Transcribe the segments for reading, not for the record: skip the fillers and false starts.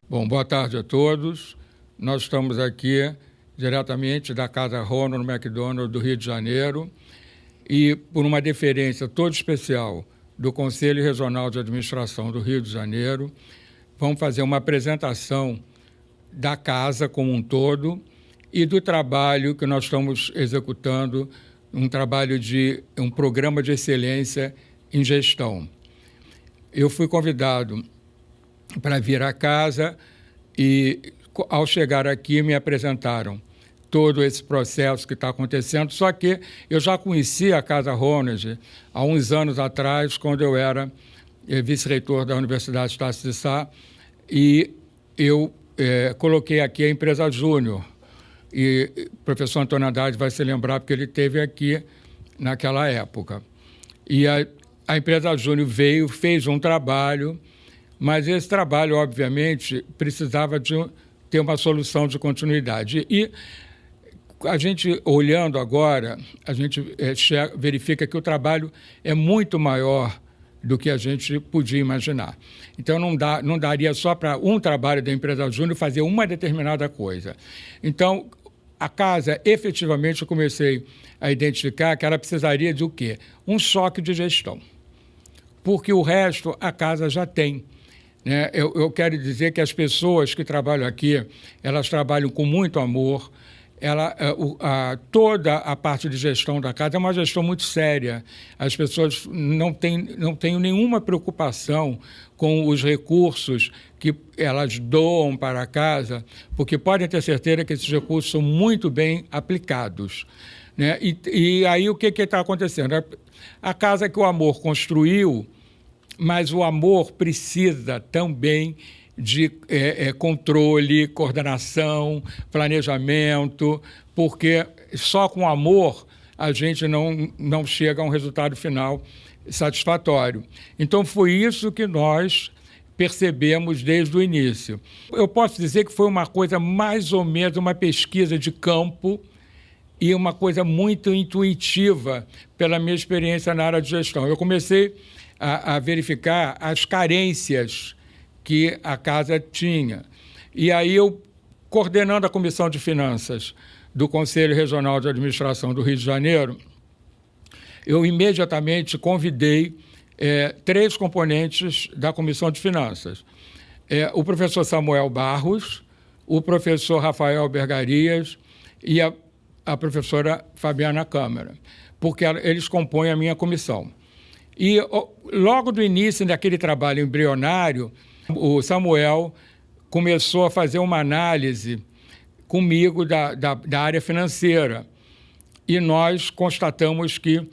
Bom, boa tarde a todos. Nós estamos aqui diretamente da Casa Ronald McDonald do Rio de Janeiro e, por uma deferência toda especial do Conselho Regional de Administração do Rio de Janeiro, vamos fazer uma apresentação da casa como um todo e do trabalho que nós estamos executando, um programa de excelência em gestão. Eu fui convidado para vir à casa e, ao chegar aqui, me apresentaram todo esse processo que está acontecendo, só que eu já conhecia a Casa Ronald há uns anos atrás, quando eu era vice-reitor da Universidade Estácio de Sá, e eu coloquei aqui a empresa Júnior. E o professor Antônio Haddad vai se lembrar, porque ele esteve aqui naquela época. E a empresa Júnior veio, fez um trabalho, mas esse trabalho, obviamente, precisava ter uma solução de continuidade. E a gente, olhando agora, a gente verifica que o trabalho é muito maior do que a gente podia imaginar. Então, não daria só para um trabalho da empresa Júnior fazer uma determinada coisa. Então, a casa, efetivamente, eu comecei a identificar que ela precisaria de o quê? Um choque de gestão. Porque o resto a casa já tem. Né? Eu quero dizer que as pessoas que trabalham aqui, elas trabalham com muito amor. Toda a parte de gestão da casa é uma gestão muito séria. As pessoas não têm nenhuma preocupação com os recursos que elas doam para a casa, porque podem ter certeza que esses recursos são muito bem aplicados. Né? E aí o que está acontecendo? A casa que o amor construiu, mas o amor precisa também de controle, coordenação, planejamento, porque só com amor a gente não chega a um resultado final satisfatório. Então, foi isso que nós percebemos desde o início. Eu posso dizer que foi uma coisa mais ou menos uma pesquisa de campo e uma coisa muito intuitiva pela minha experiência na área de gestão. Eu comecei a verificar as carências que a casa tinha. E aí eu, coordenando a Comissão de Finanças do Conselho Regional de Administração do Rio de Janeiro, eu imediatamente convidei 3 componentes da Comissão de Finanças. O professor Samuel Barros, o professor Rafael Bergarias e a professora Fabiana Câmara, porque eles compõem a minha comissão. E logo do início daquele trabalho embrionário, o Samuel começou a fazer uma análise comigo da área financeira. E nós constatamos que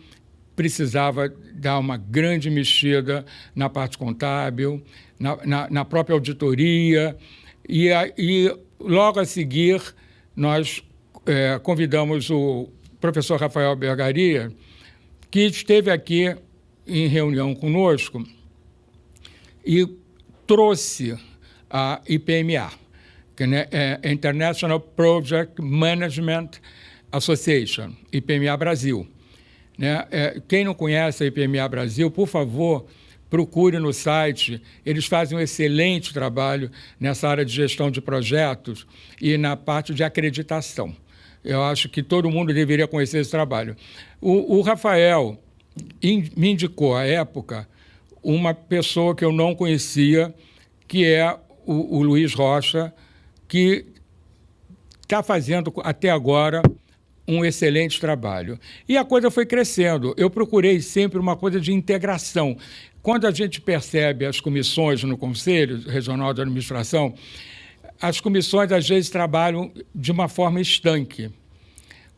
precisava dar uma grande mexida na parte contábil, na própria auditoria. E logo a seguir, nós convidamos o professor Rafael Bergaria, que esteve aqui em reunião conosco e trouxe a IPMA, que é International Project Management Association, IPMA Brasil. Né? Quem não conhece a IPMA Brasil, por favor, procure no site. Eles fazem um excelente trabalho nessa área de gestão de projetos e na parte de acreditação. Eu acho que todo mundo deveria conhecer esse trabalho. O Rafael me indicou, à época, uma pessoa que eu não conhecia, que é o Luiz Rocha, que está fazendo, até agora, um excelente trabalho. E a coisa foi crescendo. Eu procurei sempre uma coisa de integração. Quando a gente percebe as comissões no Conselho Regional de Administração, as comissões, às vezes, trabalham de uma forma estanque,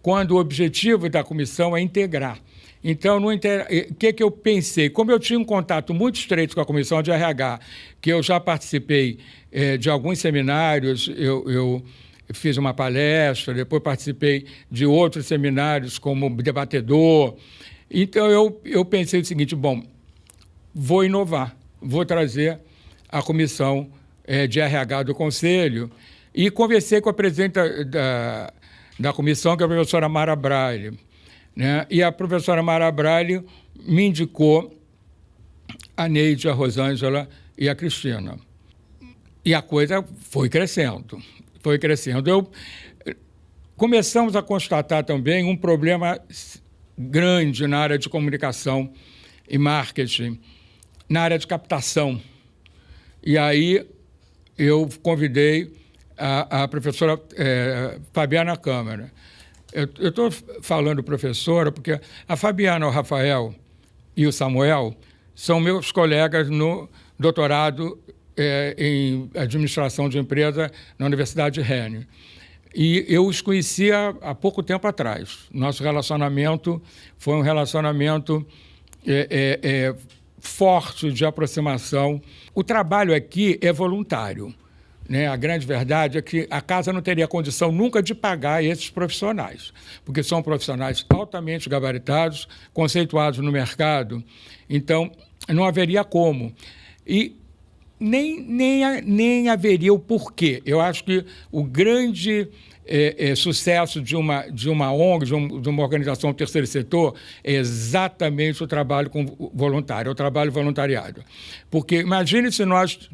quando o objetivo da comissão é integrar. Então, o que eu pensei? Como eu tinha um contato muito estreito com a Comissão de RH, que eu já participei de alguns seminários, eu fiz uma palestra, depois participei de outros seminários como debatedor. Então, eu pensei o seguinte, bom, vou inovar, vou trazer a Comissão de RH do Conselho e conversei com a presidente da comissão, que é a professora Mara Braille. Né? E a professora Mara Braille me indicou a Neide, a Rosângela e a Cristina. E a coisa foi crescendo, foi crescendo. Começamos a constatar também um problema grande na área de comunicação e marketing, na área de captação. E aí eu convidei a professora Fabiana Câmara. Eu estou falando professora porque a Fabiana, o Rafael e o Samuel são meus colegas no doutorado em administração de empresa na Universidade Rennes. E eu os conhecia há pouco tempo atrás. Nosso relacionamento foi um relacionamento forte de aproximação. O trabalho aqui é voluntário, né? A grande verdade é que a casa não teria condição nunca de pagar esses profissionais, porque são profissionais altamente gabaritados, conceituados no mercado, então não haveria como. E nem haveria o porquê. Eu acho que o grande sucesso de uma ONG, de uma organização do terceiro setor, é exatamente o trabalho voluntário, o trabalho voluntariado. Porque imagine se nós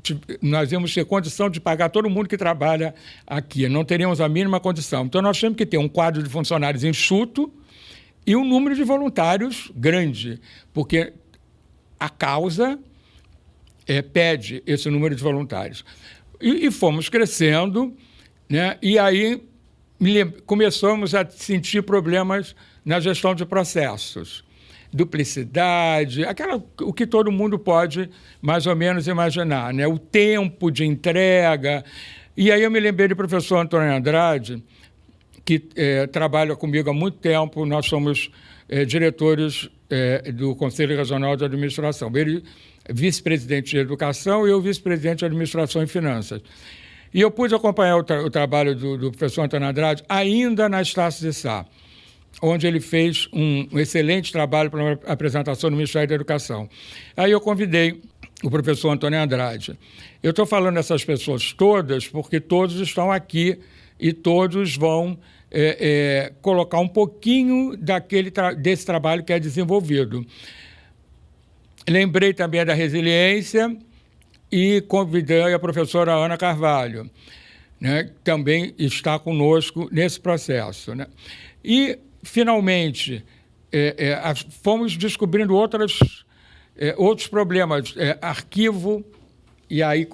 íamos ter condição de pagar todo mundo que trabalha aqui, não teríamos a mínima condição. Então, nós temos que ter um quadro de funcionários enxuto e um número de voluntários grande, porque a causa pede esse número de voluntários. E fomos crescendo, né? E aí começamos a sentir problemas na gestão de processos. Duplicidade, o que todo mundo pode mais ou menos imaginar, né? O tempo de entrega. E aí eu me lembrei do professor Antônio Andrade, que trabalha comigo há muito tempo. Nós somos diretores do Conselho Regional de Administração. Ele vice-presidente de Educação e eu vice-presidente de Administração e Finanças. E eu pude acompanhar o trabalho do professor Antônio Andrade ainda na Estácio de Sá, onde ele fez um excelente trabalho para uma apresentação no Ministério da Educação. Aí eu convidei o professor Antônio Andrade. Eu estou falando dessas pessoas todas porque todos estão aqui e todos vão colocar um pouquinho desse trabalho que é desenvolvido. Lembrei também da resiliência e convidei a professora Ana Carvalho, né, que também está conosco nesse processo, né? E, finalmente, fomos descobrindo outros problemas. Arquivo, e aí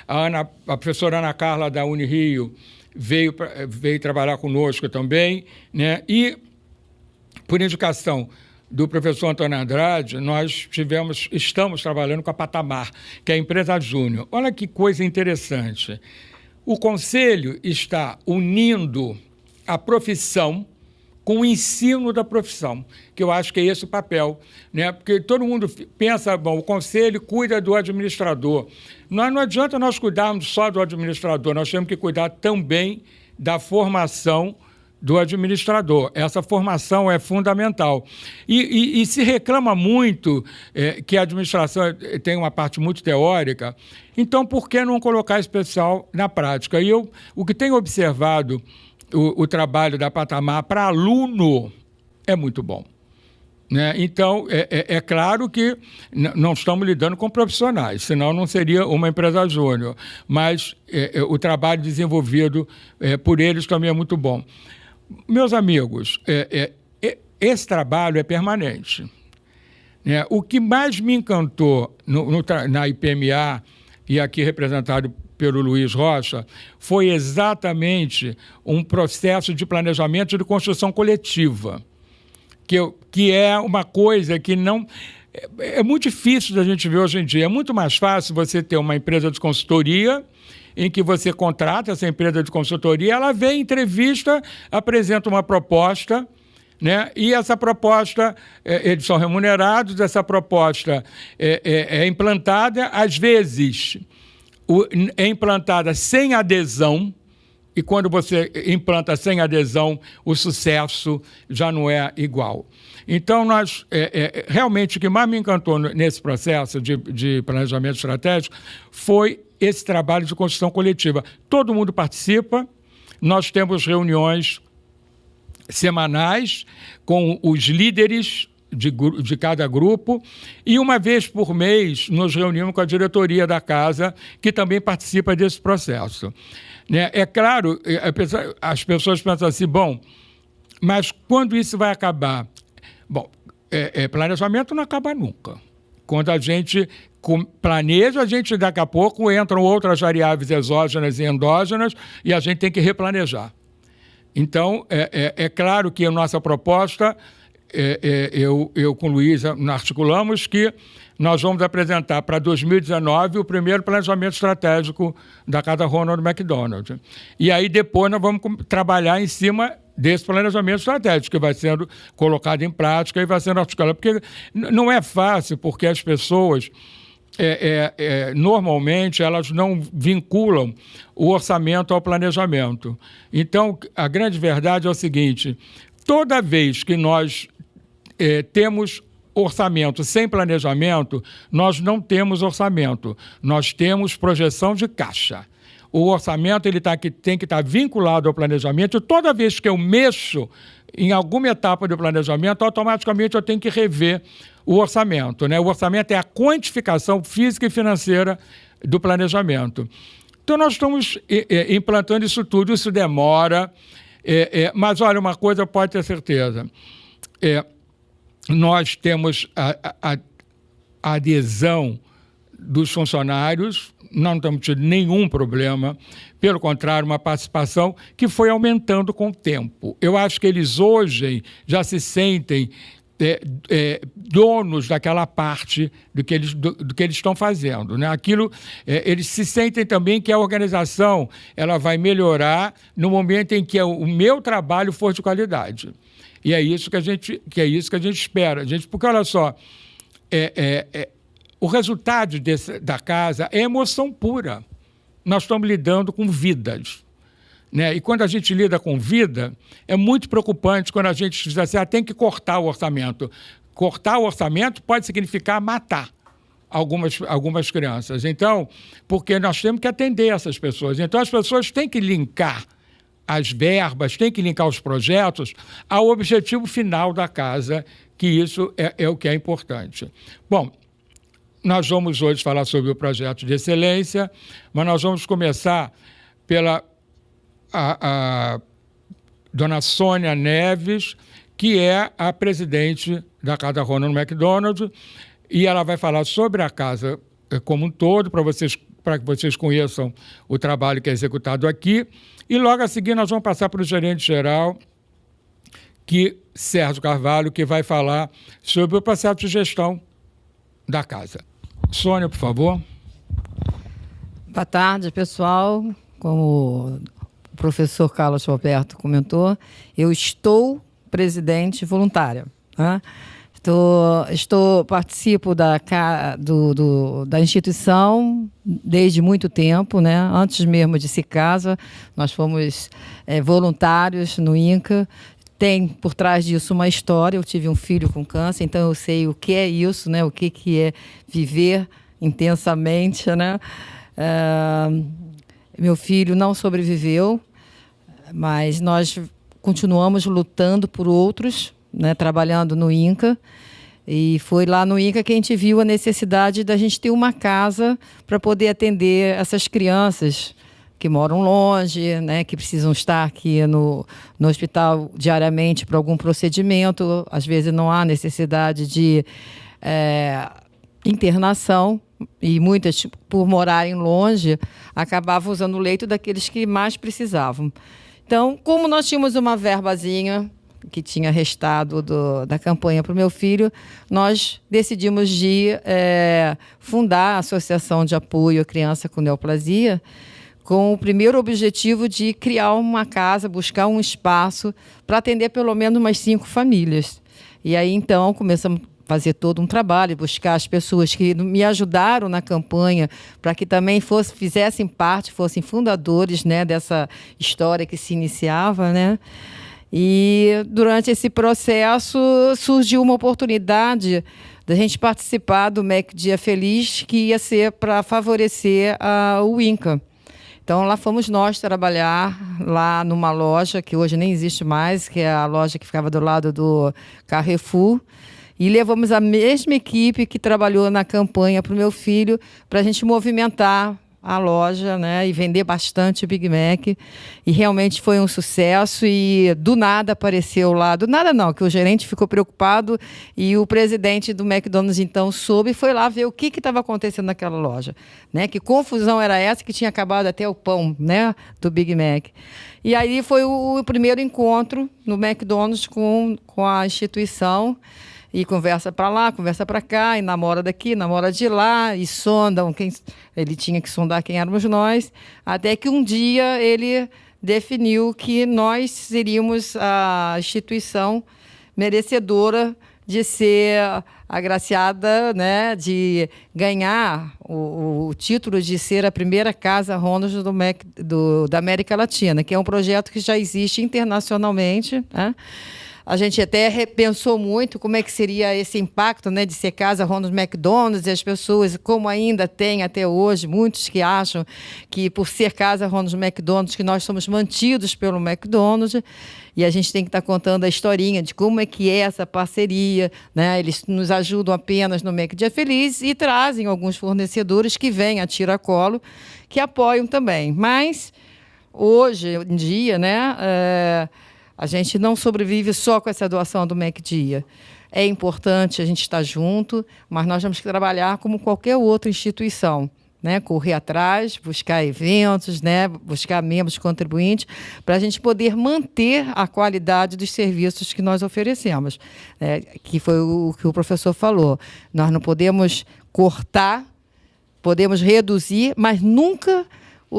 a professora Ana Carla da Unirio veio trabalhar conosco também, né? E, por indicação do professor Antônio Andrade, nós estamos trabalhando com a Patamar, que é a empresa júnior. Olha que coisa interessante. O Conselho está unindo a profissão com o ensino da profissão, que eu acho que é esse o papel, né? Porque todo mundo pensa, bom, o Conselho cuida do administrador. Não adianta nós cuidarmos só do administrador, nós temos que cuidar também da formação do administrador. Essa formação é fundamental. E se reclama muito que a administração tem uma parte muito teórica, então por que não colocar esse pessoal na prática? E o que tenho observado, o trabalho da Patamar para aluno é muito bom, né? Então, é claro que não estamos lidando com profissionais, senão não seria uma empresa júnior, mas o trabalho desenvolvido por eles também é muito bom. Meus amigos, esse trabalho é permanente, né? O que mais me encantou na IPMA, e aqui representado pelo Luiz Rocha, foi exatamente um processo de planejamento de construção coletiva, que é uma coisa que não... É muito difícil da gente ver hoje em dia. É muito mais fácil você ter uma empresa de consultoria em que você contrata essa empresa de consultoria, ela vem, entrevista, apresenta uma proposta, né? E essa proposta, eles são remunerados, essa proposta é implantada, às vezes é implantada sem adesão, e quando você implanta sem adesão, o sucesso já não é igual. Então, realmente, o que mais me encantou nesse processo de planejamento estratégico foi esse trabalho de construção coletiva. Todo mundo participa, nós temos reuniões semanais com os líderes de cada grupo, e uma vez por mês nos reunimos com a diretoria da casa, que também participa desse processo. Né? É claro, as pessoas pensam assim, bom, mas quando isso vai acabar? Bom, planejamento não acaba nunca. Quando a gente planeja, a gente daqui a pouco entram outras variáveis exógenas e endógenas e a gente tem que replanejar. Então, é claro que a nossa proposta, eu com Luísa articulamos que nós vamos apresentar para 2019 o primeiro planejamento estratégico da Casa Ronald McDonald. E aí depois nós vamos trabalhar em cima desse planejamento estratégico, que vai sendo colocado em prática e vai sendo articulado. Porque não é fácil, porque as pessoas, normalmente, elas não vinculam o orçamento ao planejamento. Então, a grande verdade é o seguinte, toda vez que nós temos orçamento sem planejamento, nós não temos orçamento, nós temos projeção de caixa. O orçamento tem que estar vinculado ao planejamento, e toda vez que eu mexo em alguma etapa do planejamento, automaticamente eu tenho que rever o orçamento. Né? O orçamento é a quantificação física e financeira do planejamento. Então, nós estamos implantando isso tudo, isso demora, mas, olha, uma coisa pode ter certeza, nós temos a adesão dos funcionários, não estamos tendo nenhum problema, pelo contrário, uma participação que foi aumentando com o tempo. Eu acho que eles hoje já se sentem donos daquela parte do que eles estão fazendo. Né? Aquilo, eles se sentem também que a organização ela vai melhorar no momento em que o meu trabalho for de qualidade. E é isso que a gente espera. Porque, olha só, o resultado da casa é emoção pura. Nós estamos lidando com vidas. Né? E quando a gente lida com vida, é muito preocupante quando a gente diz assim, tem que cortar o orçamento. Cortar o orçamento pode significar matar algumas crianças. Então, porque nós temos que atender essas pessoas. Então, as pessoas têm que linkar as verbas, têm que linkar os projetos ao objetivo final da casa, que isso é o que é importante. Bom, nós vamos hoje falar sobre o projeto de excelência, mas nós vamos começar pela a dona Sônia Neves, que é a presidente da Casa Ronald McDonald, e ela vai falar sobre a casa como um todo, para que vocês conheçam o trabalho que é executado aqui. E logo a seguir nós vamos passar para o gerente-geral, Sérgio Carvalho, que vai falar sobre o processo de gestão da casa. Sônia, por favor. Boa tarde, pessoal. Como o professor Carlos Roberto comentou, eu estou presidente voluntária. Né? Participo da instituição desde muito tempo, né? Antes mesmo de se casa, nós fomos voluntários no INCA. Tem por trás disso uma história. Eu tive um filho com câncer, então eu sei o que é isso, né? O que é viver intensamente, né? Meu filho não sobreviveu, mas nós continuamos lutando por outros, né, trabalhando no INCA, e foi lá no INCA que a gente viu a necessidade da gente ter uma casa para poder atender essas crianças que moram longe, né, que precisam estar aqui no hospital diariamente para algum procedimento. Às vezes não há necessidade de internação, e muitas, por morarem longe, acabavam usando o leito daqueles que mais precisavam. Então, como nós tínhamos uma verbazinha que tinha restado da campanha para o meu filho, nós decidimos fundar a Associação de Apoio à Criança com Neoplasia, com o primeiro objetivo de criar uma casa, buscar um espaço para atender pelo menos umas 5 famílias. E aí, então, começamos a fazer todo um trabalho, buscar as pessoas que me ajudaram na campanha para que também fizessem parte, fossem fundadores, né, dessa história que se iniciava, né? E durante esse processo surgiu uma oportunidade da gente participar do MEC Dia Feliz, que ia ser para favorecer o INCA. Então, lá fomos nós trabalhar lá numa loja que hoje nem existe mais, que é a loja que ficava do lado do Carrefour. E levamos a mesma equipe que trabalhou na campanha para o meu filho, para a gente movimentar a loja, né, e vender bastante Big Mac. E realmente foi um sucesso. E do nada apareceu lá, do nada não, que o gerente ficou preocupado e o presidente do McDonald's então soube e foi lá ver o que estava acontecendo naquela loja, né? Que confusão era essa, que tinha acabado até o pão, né, do Big Mac. E aí foi o primeiro encontro no McDonald's com a instituição. E conversa para lá, conversa para cá, e namora daqui, namora de lá, e sondam ele tinha que sondar quem éramos nós, até que um dia ele definiu que nós seríamos a instituição merecedora de ser agraciada, né, de ganhar o título de ser a primeira casa Ronald da América Latina, que é um projeto que já existe internacionalmente, né? A gente até repensou muito como é que seria esse impacto, né, de ser casa Ronald McDonald's, e as pessoas, como ainda tem até hoje, muitos que acham que por ser casa Ronald McDonald's, que nós somos mantidos pelo McDonald's, e a gente tem que estar contando a historinha de como é que é essa parceria, né? Eles nos ajudam apenas no Mac Dia Feliz e trazem alguns fornecedores que vêm a tiracolo, que apoiam também. Mas, hoje em dia, né, a gente não sobrevive só com essa doação do Mac Dia. É importante a gente estar junto, mas nós temos que trabalhar como qualquer outra instituição, né? Correr atrás, buscar eventos, né? Buscar membros contribuintes, para a gente poder manter a qualidade dos serviços que nós oferecemos, né? Que foi o que o professor falou. Nós não podemos cortar, podemos reduzir, mas nunca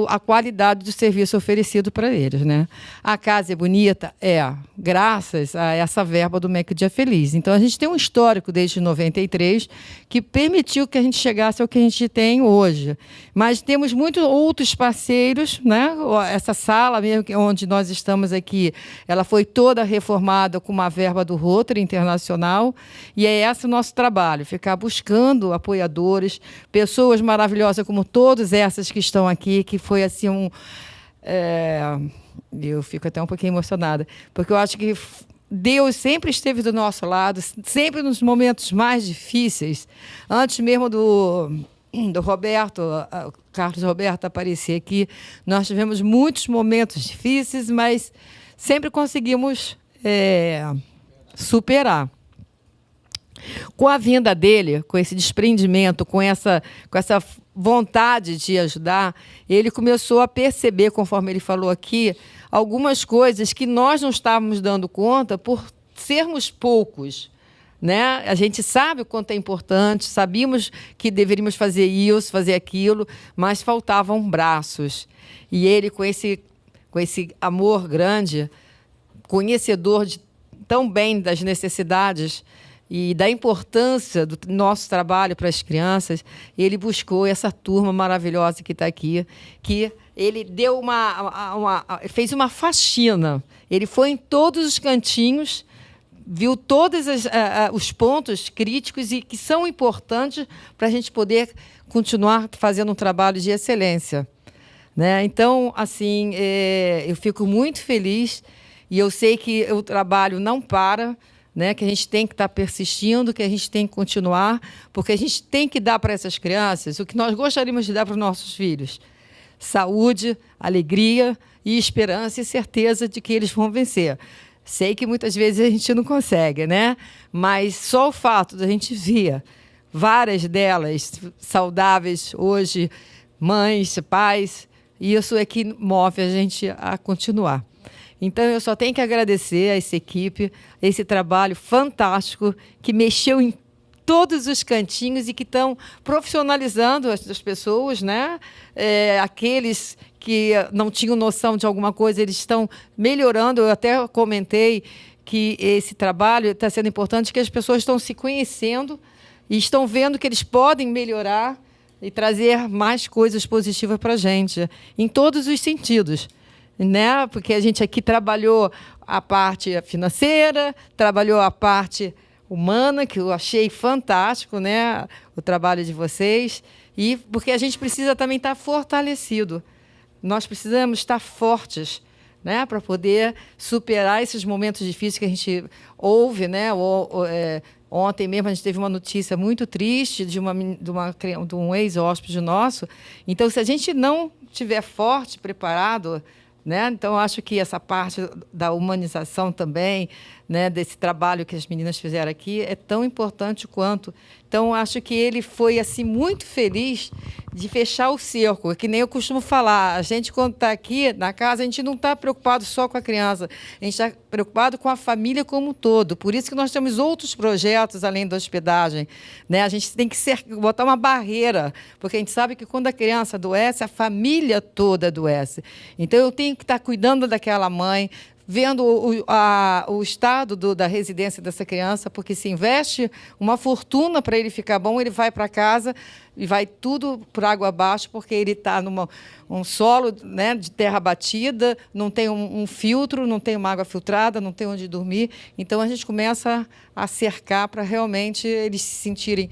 a qualidade do serviço oferecido para eles, né? A casa é bonita? Graças a essa verba do Mac Dia Feliz. Então, a gente tem um histórico desde 93 que permitiu que a gente chegasse ao que a gente tem hoje. Mas temos muitos outros parceiros, né? Essa sala mesmo onde nós estamos aqui, ela foi toda reformada com uma verba do Rotary Internacional, e é esse o nosso trabalho, ficar buscando apoiadores, pessoas maravilhosas como todas essas que estão aqui, que foi assim eu fico até um pouquinho emocionada, porque eu acho que Deus sempre esteve do nosso lado, sempre nos momentos mais difíceis. Antes mesmo do Roberto, o Carlos Roberto aparecer aqui, nós tivemos muitos momentos difíceis, mas sempre conseguimos superar. Com a vinda dele, com esse desprendimento, com essa vontade de ajudar, ele começou a perceber, conforme ele falou aqui, algumas coisas que nós não estávamos dando conta por sermos poucos, né? A gente sabe o quanto é importante, sabíamos que deveríamos fazer isso, fazer aquilo, mas faltavam braços. E ele, com esse amor grande, conhecedor tão bem das necessidades e da importância do nosso trabalho para as crianças, ele buscou essa turma maravilhosa que está aqui, que ele deu fez uma faxina. Ele foi em todos os cantinhos, viu todos os pontos críticos e que são importantes para a gente poder continuar fazendo um trabalho de excelência, né? Então, assim, eu fico muito feliz e eu sei que o trabalho não para, né, que a gente tem que estar persistindo, que a gente tem que continuar, porque a gente tem que dar para essas crianças o que nós gostaríamos de dar para os nossos filhos: saúde, alegria e esperança e certeza de que eles vão vencer. Sei que muitas vezes a gente não consegue, né? Mas só o fato de a gente ver várias delas saudáveis hoje, mães, pais, isso é que move a gente a continuar. Então, eu só tenho que agradecer a essa equipe, esse trabalho fantástico que mexeu em todos os cantinhos e que estão profissionalizando as pessoas, né? Aqueles que não tinham noção de alguma coisa, eles estão melhorando. Eu até comentei que esse trabalho está sendo importante, que as pessoas estão se conhecendo e estão vendo que eles podem melhorar e trazer mais coisas positivas para a gente, em todos os sentidos, né? Porque a gente aqui trabalhou a parte financeira, trabalhou a parte humana, que eu achei fantástico, né? O trabalho de vocês, e porque a gente precisa também estar fortalecido. Nós precisamos estar fortes, né? Para poder superar esses momentos difíceis que a gente ouve, né? Ontem mesmo a gente teve uma notícia muito triste de um ex-hóspede nosso. Então, se a gente não estiver forte, preparado, né? Então, eu acho que essa parte da humanização também, né, desse trabalho que as meninas fizeram aqui, é tão importante quanto. Então, acho que ele foi assim muito feliz de fechar o cerco, que nem eu costumo falar. A gente, quando está aqui na casa, a gente não está preocupado só com a criança, a gente está preocupado com a família como um todo. Por isso que nós temos outros projetos além da hospedagem, né? A gente tem que botar uma barreira, porque a gente sabe que quando a criança adoece, a família toda adoece. Então, eu tenho que estar cuidando daquela mãe, vendo o estado da residência dessa criança, porque se investe uma fortuna para ele ficar bom, ele vai para casa e vai tudo por água abaixo, porque ele está num solo, né, de terra batida, não tem um filtro, não tem uma água filtrada, não tem onde dormir. Então, a gente começa a cercar para realmente eles se sentirem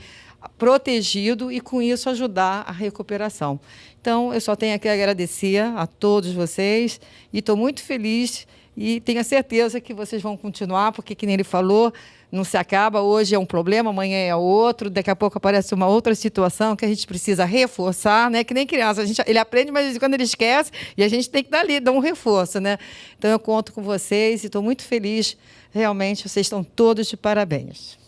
protegidos e, com isso, ajudar a recuperação. Então, eu só tenho que agradecer a todos vocês e estou muito feliz. E tenho a certeza que vocês vão continuar, porque, que nem ele falou, não se acaba. Hoje é um problema, amanhã é outro, daqui a pouco aparece uma outra situação que a gente precisa reforçar, né? Que nem criança, ele aprende, mas quando ele esquece, e a gente tem que dar um reforço, né? Então, eu conto com vocês e estou muito feliz. Realmente, vocês estão todos de parabéns.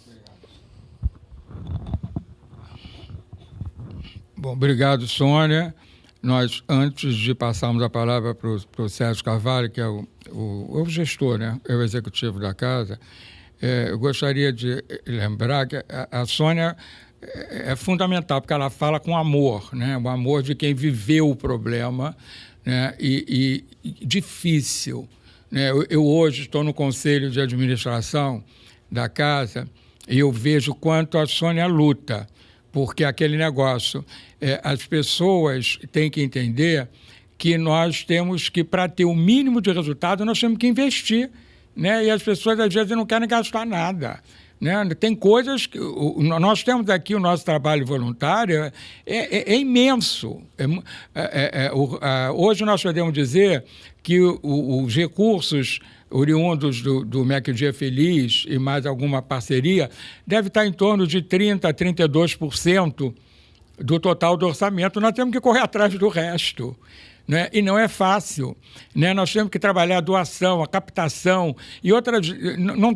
Bom, obrigado, Sônia. Nós, antes de passarmos a palavra para o Sérgio Carvalho, que é o gestor, né? É o executivo da casa, eu gostaria de lembrar que a Sônia é fundamental, porque ela fala com amor, né? O amor de quem viveu o problema, né? E difícil. Né? Eu hoje estou no conselho de administração da casa e eu vejo quanto a Sônia luta, porque aquele negócio, as pessoas têm que entender que nós temos que, para ter o mínimo de resultado, nós temos que investir, né? E as pessoas, às vezes, não querem gastar nada, né? Tem coisas que... Nós temos aqui o nosso trabalho voluntário, é imenso. Hoje nós podemos dizer que os recursos oriundos do MEC Dia Feliz e mais alguma parceria, deve estar em torno de 30% a 32% do total do orçamento. Nós temos que correr atrás do resto, né? E não é fácil, né? Nós temos que trabalhar a doação, a captação e outras... Não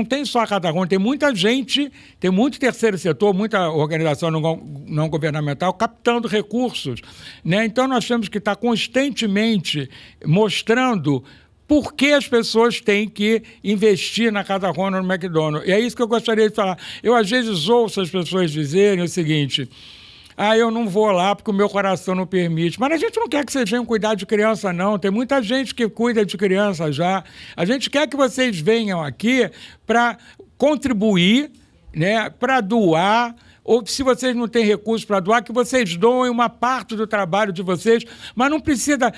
tem só a Catarrona, tem muita gente, tem muito terceiro setor, muita organização não governamental captando recursos, né? Então, nós temos que estar constantemente mostrando por que as pessoas têm que investir na Casa Ronald no McDonald's. E é isso que eu gostaria de falar. Eu, às vezes, ouço as pessoas dizerem o seguinte: eu não vou lá porque o meu coração não permite. Mas a gente não quer que vocês venham cuidar de criança, não. Tem muita gente que cuida de criança já. A gente quer que vocês venham aqui para contribuir, né, para doar, ou se vocês não têm recursos para doar, que vocês doem uma parte do trabalho de vocês, mas não precisa...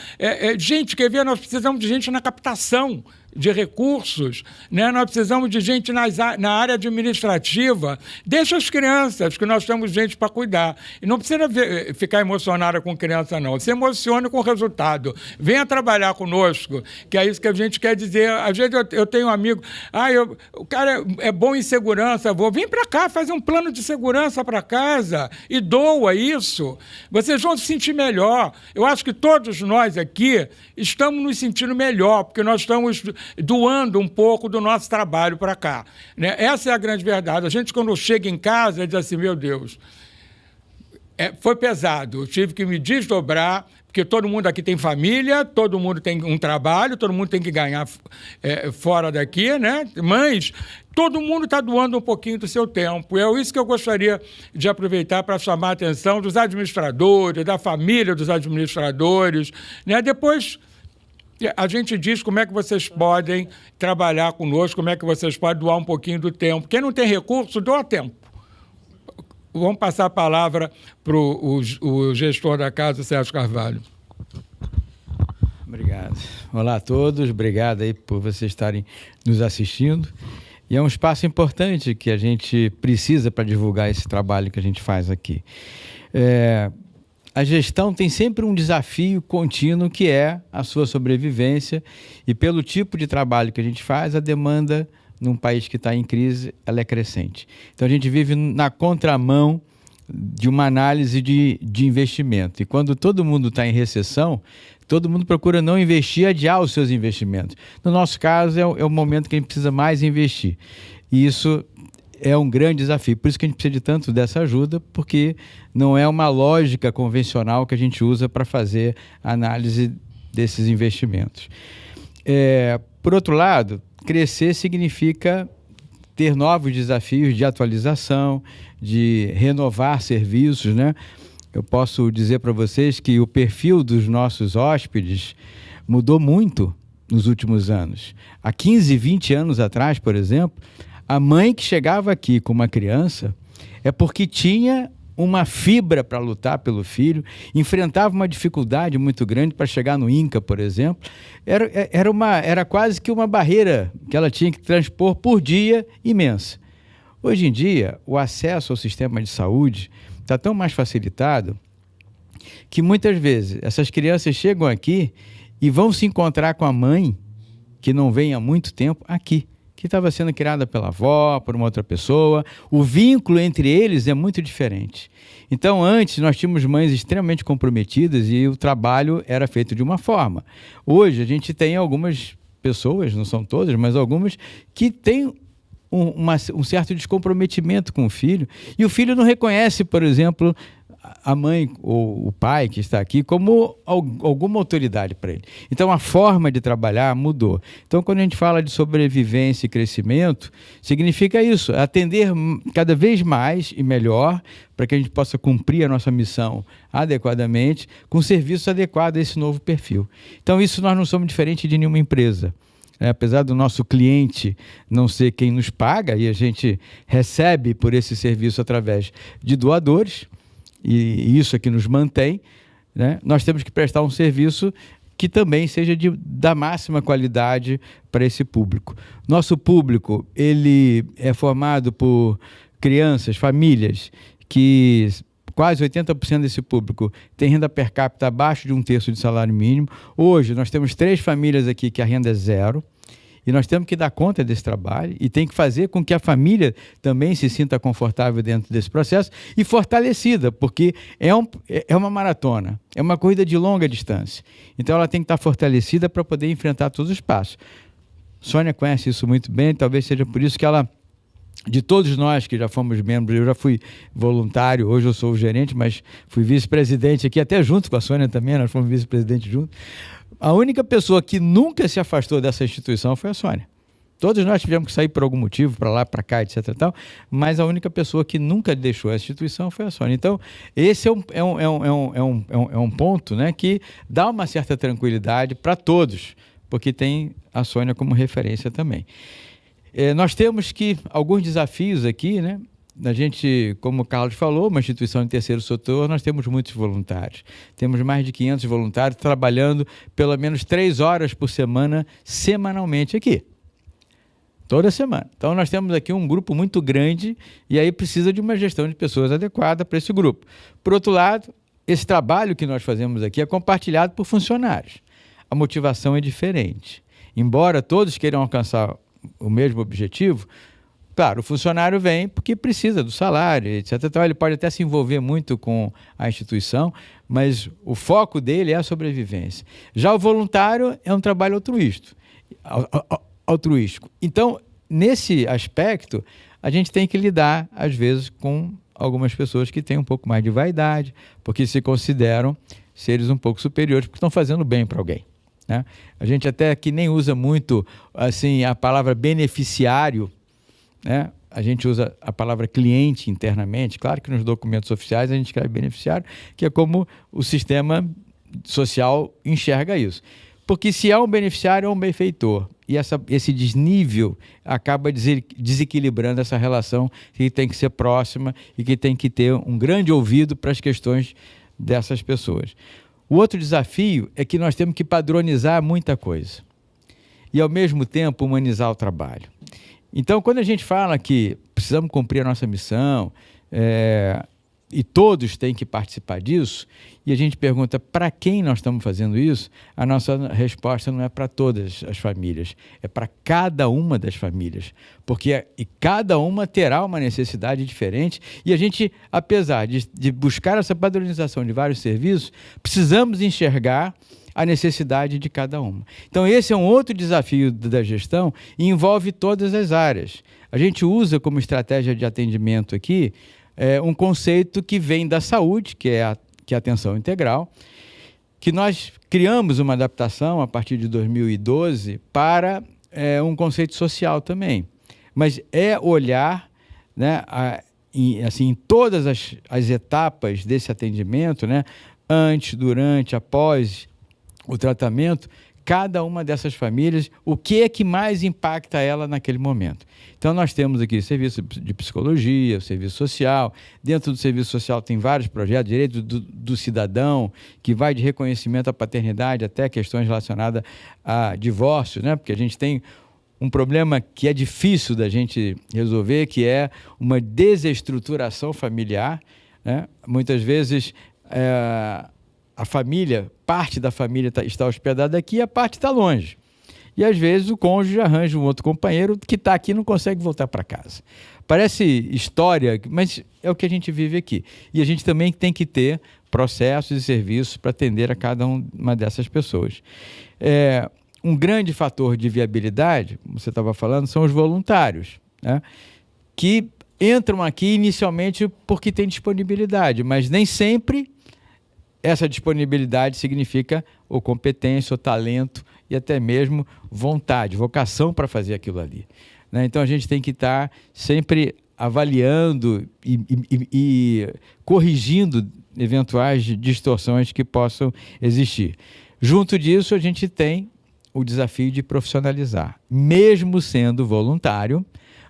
gente, quer ver? Nós precisamos de gente na captação de recursos, né? Nós precisamos de gente na área administrativa. Deixa as crianças, que nós temos gente para cuidar. E não precisa ficar emocionada com criança, não. Se emocione com o resultado. Venha trabalhar conosco, que é isso que a gente quer dizer. Às vezes eu tenho um amigo, o cara é bom em segurança, vem para cá, faz um plano de segurança para casa e doa isso. Vocês vão se sentir melhor. Eu acho que todos nós aqui estamos nos sentindo melhor, porque nós estamos doando um pouco do nosso trabalho para cá, né? Essa é a grande verdade. A gente, quando chega em casa, diz assim: meu Deus, foi pesado, eu tive que me desdobrar, porque todo mundo aqui tem família, todo mundo tem um trabalho, todo mundo tem que ganhar fora daqui, né? Mas todo mundo está doando um pouquinho do seu tempo. É isso que eu gostaria de aproveitar para chamar a atenção dos administradores, da família dos administradores, né? Depois a gente diz como é que vocês podem trabalhar conosco, como é que vocês podem doar um pouquinho do tempo. Quem não tem recurso, doa tempo. Vamos passar a palavra para o gestor da casa, Sérgio Carvalho. Obrigado. Olá a todos, obrigado aí por vocês estarem nos assistindo. E é um espaço importante que a gente precisa para divulgar esse trabalho que a gente faz aqui. A gestão tem sempre um desafio contínuo, que é a sua sobrevivência, e pelo tipo de trabalho que a gente faz, a demanda num país que está em crise, ela é crescente. Então, a gente vive na contramão de uma análise de investimento. E quando todo mundo está em recessão, todo mundo procura não investir, adiar os seus investimentos. No nosso caso, é o momento que a gente precisa mais investir. E isso é um grande desafio. Por isso que a gente precisa de tanto dessa ajuda, porque não é uma lógica convencional que a gente usa para fazer a análise desses investimentos. Por outro lado, crescer significa ter novos desafios de atualização, de renovar serviços, né? Eu posso dizer para vocês que o perfil dos nossos hóspedes mudou muito nos últimos anos. Há 15, 20 anos atrás, por exemplo, a mãe que chegava aqui com uma criança é porque tinha uma fibra para lutar pelo filho, enfrentava uma dificuldade muito grande para chegar no INCA, por exemplo. Era quase que uma barreira que ela tinha que transpor por dia imensa. Hoje em dia, o acesso ao sistema de saúde está tão mais facilitado que muitas vezes essas crianças chegam aqui e vão se encontrar com a mãe, que não vem há muito tempo, aqui, que estava sendo criada pela avó, por uma outra pessoa. O vínculo entre eles é muito diferente. Então, antes, nós tínhamos mães extremamente comprometidas e o trabalho era feito de uma forma. Hoje, a gente tem algumas pessoas, não são todas, mas algumas, que têm um certo descomprometimento com o filho, e o filho não reconhece, por exemplo, a mãe ou o pai que está aqui como alguma autoridade para ele. Então, a forma de trabalhar mudou. Então, quando a gente fala de sobrevivência e crescimento, significa isso, atender cada vez mais e melhor para que a gente possa cumprir a nossa missão adequadamente, com serviço adequado a esse novo perfil. Então, isso nós não somos diferentes de nenhuma empresa. Apesar do nosso cliente não ser quem nos paga, e a gente recebe por esse serviço através de doadores, e isso é que nos mantém, né? Nós temos que prestar um serviço que também seja da máxima qualidade para esse público. Nosso público, ele é formado por crianças, famílias, que quase 80% desse público tem renda per capita abaixo de 1/3 de salário mínimo. Hoje, nós temos 3 famílias aqui que a renda é 0. E nós temos que dar conta desse trabalho e tem que fazer com que a família também se sinta confortável dentro desse processo e fortalecida, porque é uma maratona, é uma corrida de longa distância. Então, ela tem que estar fortalecida para poder enfrentar todos os passos. Sônia conhece isso muito bem, talvez seja por isso que ela, de todos nós que já fomos membros, eu já fui voluntário, hoje eu sou o gerente, mas fui vice-presidente aqui, até junto com a Sônia também, nós fomos vice-presidente juntos. A única pessoa que nunca se afastou dessa instituição foi a Sônia. Todos nós tivemos que sair por algum motivo, para lá, para cá, etc. Tal, mas a única pessoa que nunca deixou a instituição foi a Sônia. Então, esse é um ponto, né, que dá uma certa tranquilidade para todos, porque tem a Sônia como referência também. Nós temos alguns desafios aqui, né? A gente, como o Carlos falou, uma instituição de terceiro setor, nós temos muitos voluntários. Temos mais de 500 voluntários trabalhando pelo menos 3 horas por semana, semanalmente aqui. Toda semana. Então, nós temos aqui um grupo muito grande e aí precisa de uma gestão de pessoas adequada para esse grupo. Por outro lado, esse trabalho que nós fazemos aqui é compartilhado por funcionários. A motivação é diferente. Embora todos queiram alcançar o mesmo objetivo, claro, o funcionário vem porque precisa do salário, etc. Então, ele pode até se envolver muito com a instituição, mas o foco dele é a sobrevivência. Já o voluntário é um trabalho altruístico. Então, nesse aspecto, a gente tem que lidar, às vezes, com algumas pessoas que têm um pouco mais de vaidade, porque se consideram seres um pouco superiores, porque estão fazendo bem para alguém, né? A gente até que nem usa muito assim, a palavra beneficiário, né? A gente usa a palavra cliente internamente. Claro que nos documentos oficiais a gente escreve beneficiário, que é como o sistema social enxerga isso. Porque se é um beneficiário, é um benfeitor. E esse desnível acaba desequilibrando essa relação que tem que ser próxima e que tem que ter um grande ouvido para as questões dessas pessoas. O outro desafio é que nós temos que padronizar muita coisa e, ao mesmo tempo, humanizar o trabalho. Então, quando a gente fala que precisamos cumprir a nossa missão, e todos têm que participar disso, e a gente pergunta para quem nós estamos fazendo isso, a nossa resposta não é para todas as famílias, é para cada uma das famílias, porque e cada uma terá uma necessidade diferente, e a gente, apesar de buscar essa padronização de vários serviços, precisamos enxergar a necessidade de cada uma. Então, esse é um outro desafio da gestão e envolve todas as áreas. A gente usa como estratégia de atendimento aqui um conceito que vem da saúde, que é a atenção integral, que nós criamos uma adaptação a partir de 2012 para um conceito social também. Mas é olhar, né, em todas as etapas desse atendimento, né, antes, durante, após o tratamento, cada uma dessas famílias, o que é que mais impacta ela naquele momento. Então, nós temos aqui serviço de psicologia, serviço social. Dentro do serviço social tem vários projetos, direito do cidadão, que vai de reconhecimento à paternidade até questões relacionadas a divórcio, né? Porque a gente tem um problema que é difícil da gente resolver, que é uma desestruturação familiar, né? Muitas vezes a família, parte da família está hospedada aqui e a parte está longe. E às vezes o cônjuge arranja um outro companheiro que está aqui e não consegue voltar para casa. Parece história, mas é o que a gente vive aqui. E a gente também tem que ter processos e serviços para atender a cada uma dessas pessoas. Um grande fator de viabilidade, como você estava falando, são os voluntários, né? Que entram aqui inicialmente porque tem disponibilidade, mas nem sempre essa disponibilidade significa ou competência, ou talento e até mesmo vontade, vocação para fazer aquilo ali, né? Então a gente tem que estar sempre avaliando e corrigindo eventuais distorções que possam existir. Junto disso, a gente tem o desafio de profissionalizar. Mesmo sendo voluntário,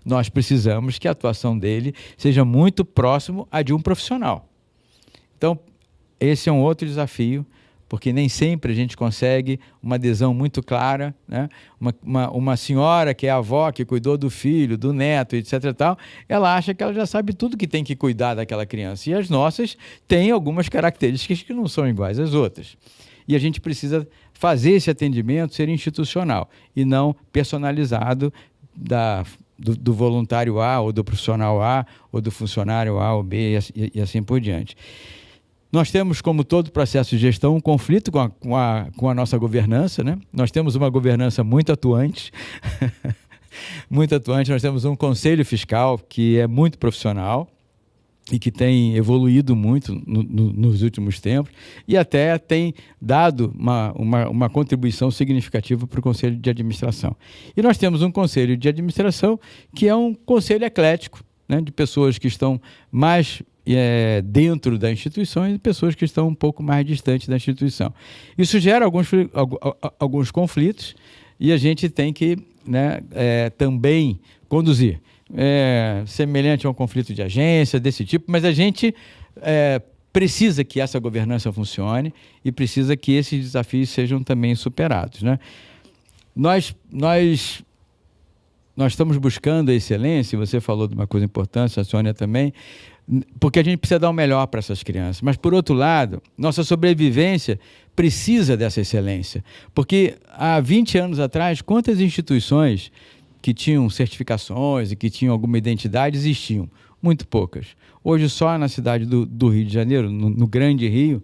nós precisamos que a atuação dele seja muito próximo à de um profissional. Então, esse é um outro desafio, porque nem sempre a gente consegue uma adesão muito clara, né? Uma senhora que é avó, que cuidou do filho, do neto, etc. e tal, ela acha que ela já sabe tudo que tem que cuidar daquela criança. E as nossas têm algumas características que não são iguais às outras. E a gente precisa fazer esse atendimento ser institucional e não personalizado do voluntário A, ou do profissional A, ou do funcionário A ou B, e assim por diante. Nós temos, como todo processo de gestão, um conflito com a nossa governança, né? Nós temos uma governança muito atuante, muito atuante. Nós temos um conselho fiscal que é muito profissional e que tem evoluído muito nos últimos tempos e até tem dado uma contribuição significativa para o conselho de administração. E nós temos um conselho de administração que é um conselho eclético, né, de pessoas que estão mais dentro da instituição e pessoas que estão um pouco mais distantes da instituição. Isso gera alguns conflitos e a gente tem que, né, também conduzir. Semelhante a um conflito de agência, desse tipo, mas a gente precisa que essa governança funcione e precisa que esses desafios sejam também superados, né? Nós estamos buscando a excelência, você falou de uma coisa importante, a Sônia também, porque a gente precisa dar o melhor para essas crianças. Mas, por outro lado, nossa sobrevivência precisa dessa excelência. Porque há 20 anos atrás, quantas instituições que tinham certificações e que tinham alguma identidade existiam? Muito poucas. Hoje, só na cidade do Rio de Janeiro, no Grande Rio,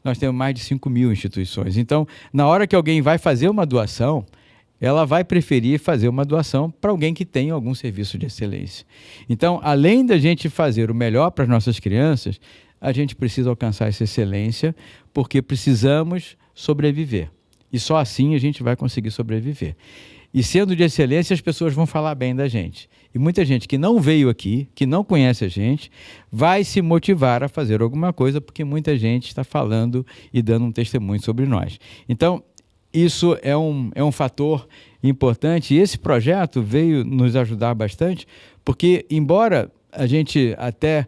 nós temos mais de 5.000 instituições. Então, na hora que alguém vai fazer uma doação, ela vai preferir fazer uma doação para alguém que tem algum serviço de excelência. Então, além da gente fazer o melhor para as nossas crianças, a gente precisa alcançar essa excelência, porque precisamos sobreviver. E só assim a gente vai conseguir sobreviver. E sendo de excelência, as pessoas vão falar bem da gente. E muita gente que não veio aqui, que não conhece a gente, vai se motivar a fazer alguma coisa, porque muita gente está falando e dando um testemunho sobre nós. Então, isso é um fator importante, e esse projeto veio nos ajudar bastante, porque, embora a gente até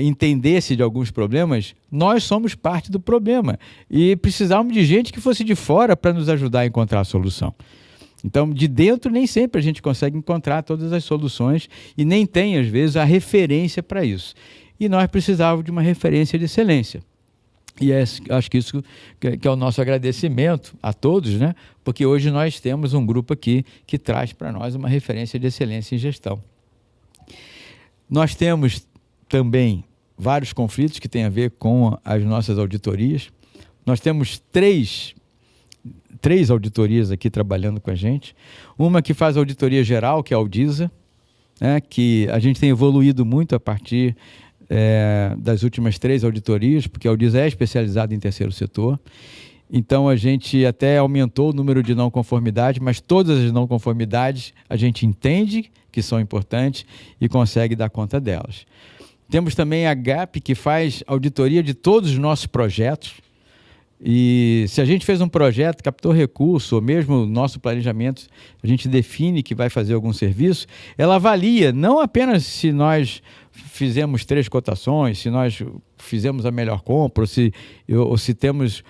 entendesse de alguns problemas, nós somos parte do problema, e precisávamos de gente que fosse de fora para nos ajudar a encontrar a solução. Então, de dentro, nem sempre a gente consegue encontrar todas as soluções, e nem tem, às vezes, a referência para isso. e nós precisávamos de uma referência de excelência. E acho que isso que é o nosso agradecimento a todos, né? Porque hoje nós temos um grupo aqui que traz para nós uma referência de excelência em gestão. Nós temos também vários conflitos que têm a ver com as nossas auditorias. Nós temos três auditorias aqui trabalhando com a gente. Uma que faz auditoria geral, que é a Audisa, né? Que a gente tem evoluído muito a partir das últimas 3 auditorias, porque a Audisa é especializada em terceiro setor. Então, a gente até aumentou o número de não conformidades, mas todas as não conformidades a gente entende que são importantes e consegue dar conta delas. Temos também a GAP, que faz auditoria de todos os nossos projetos. E se a gente fez um projeto, captou recurso, ou mesmo o nosso planejamento, a gente define que vai fazer algum serviço, ela avalia não apenas se nós fizemos 3 cotações, se nós fizemos a melhor compra, ou se temos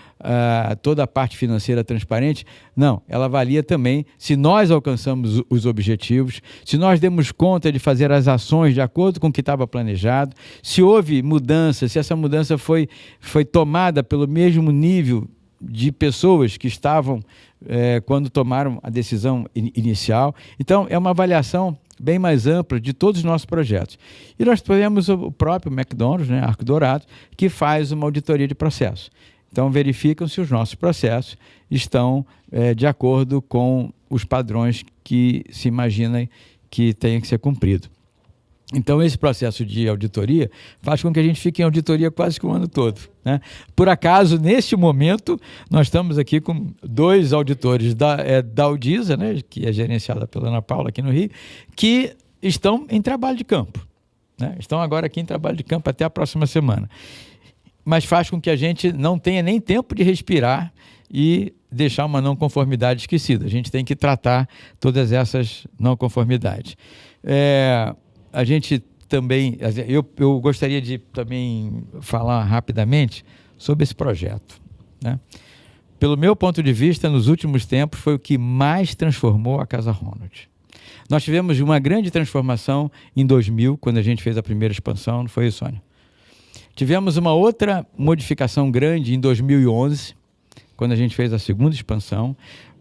toda a parte financeira transparente. Não, ela avalia também se nós alcançamos os objetivos, se nós demos conta de fazer as ações de acordo com o que estava planejado, se houve mudança, se essa mudança foi tomada pelo mesmo nível de pessoas que estavam quando tomaram a decisão inicial. Então, é uma avaliação bem mais ampla de todos os nossos projetos. E nós temos o próprio McDonald's, né, Arco Dourado, que faz uma auditoria de processo. Então, verificam se os nossos processos estão de acordo com os padrões que se imagina que tenham que ser cumpridos. Então, esse processo de auditoria faz com que a gente fique em auditoria quase que o ano todo, né? Por acaso, neste momento, nós estamos aqui com 2 auditores da Audisa, né, que é gerenciada pela Ana Paula aqui no Rio, que estão em trabalho de campo, né? Estão agora aqui em trabalho de campo até a próxima semana. Mas faz com que a gente não tenha nem tempo de respirar e deixar uma não conformidade esquecida. A gente tem que tratar todas essas não conformidades. A gente também, eu gostaria de também falar rapidamente sobre esse projeto, né? Pelo meu ponto de vista, nos últimos tempos, foi o que mais transformou a Casa Ronald. Nós tivemos uma grande transformação em 2000, quando a gente fez a primeira expansão, não foi isso, Sônia? Tivemos uma outra modificação grande em 2011, quando a gente fez a segunda expansão.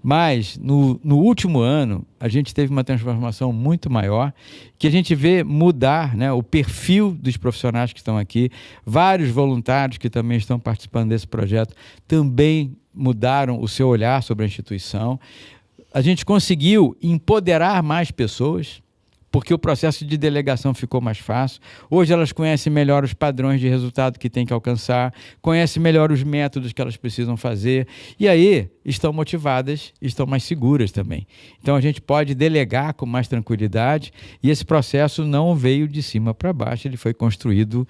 Mas, no último ano, a gente teve uma transformação muito maior, que a gente vê mudar, né, o perfil dos profissionais que estão aqui. Vários voluntários que também estão participando desse projeto também mudaram o seu olhar sobre a instituição. A gente conseguiu empoderar mais pessoas, porque o processo de delegação ficou mais fácil. Hoje elas conhecem melhor os padrões de resultado que têm que alcançar, conhecem melhor os métodos que elas precisam fazer, e aí estão motivadas, estão mais seguras também. Então a gente pode delegar com mais tranquilidade, e esse processo não veio de cima para baixo, ele foi construído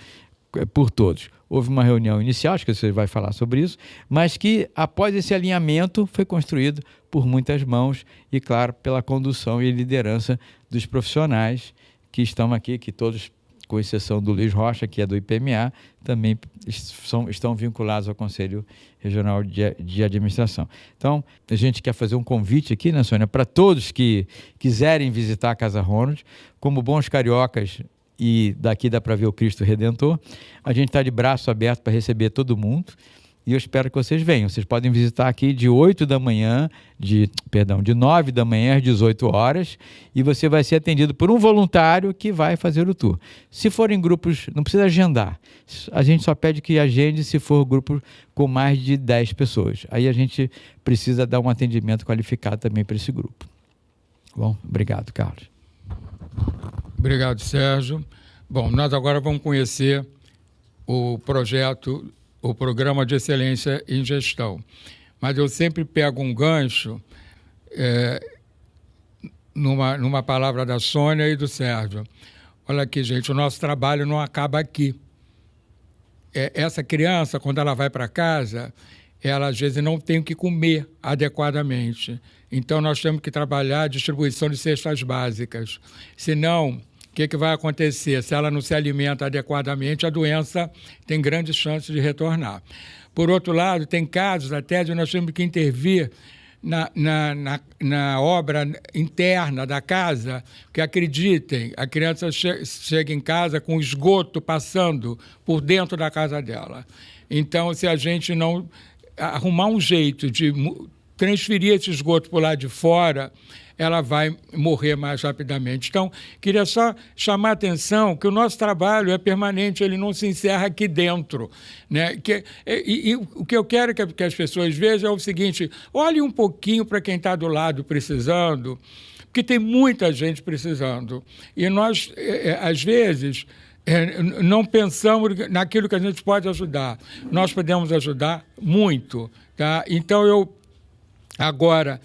por todos. Houve uma reunião inicial, acho que você vai falar sobre isso, mas que após esse alinhamento foi construído por muitas mãos e, claro, pela condução e liderança dos profissionais que estão aqui, que todos, com exceção do Luiz Rocha, que é do IPMA, também estão vinculados ao Conselho Regional de Administração. Então, a gente quer fazer um convite aqui, né, Sônia, para todos que quiserem visitar a Casa Ronald, como bons cariocas, e daqui dá para ver o Cristo Redentor, a gente está de braço aberto para receber todo mundo, e eu espero que vocês venham. Vocês podem visitar aqui de 9 da manhã às 18 horas, e você vai ser atendido por um voluntário que vai fazer o tour. Se forem grupos, não precisa agendar, a gente só pede que agende se for grupo com mais de 10 pessoas. Aí a gente precisa dar um atendimento qualificado também para esse grupo. Bom, obrigado, Carlos. Obrigado, Sérgio. Bom, nós agora vamos conhecer o projeto, o Programa de Excelência em Gestão. Mas eu sempre pego um gancho numa palavra da Sônia e do Sérgio. Olha aqui, gente, o nosso trabalho não acaba aqui. Essa criança, quando ela vai para casa, ela às vezes não tem o que comer adequadamente. Então, nós temos que trabalhar a distribuição de cestas básicas. Senão, o que vai acontecer? Se ela não se alimenta adequadamente, a doença tem grandes chances de retornar. Por outro lado, tem casos até de nós temos que intervir na obra interna da casa, que acreditem, a criança chega em casa com esgoto passando por dentro da casa dela. Então, se a gente não arrumar um jeito de transferir esse esgoto para o lado de fora, ela vai morrer mais rapidamente. Então, queria só chamar a atenção que o nosso trabalho é permanente, ele não se encerra aqui dentro, né? E o que eu quero que as pessoas vejam é o seguinte: olhe um pouquinho para quem está do lado precisando, porque tem muita gente precisando. E nós, às vezes, não pensamos naquilo que a gente pode ajudar. Nós podemos ajudar muito, tá? Então, agora,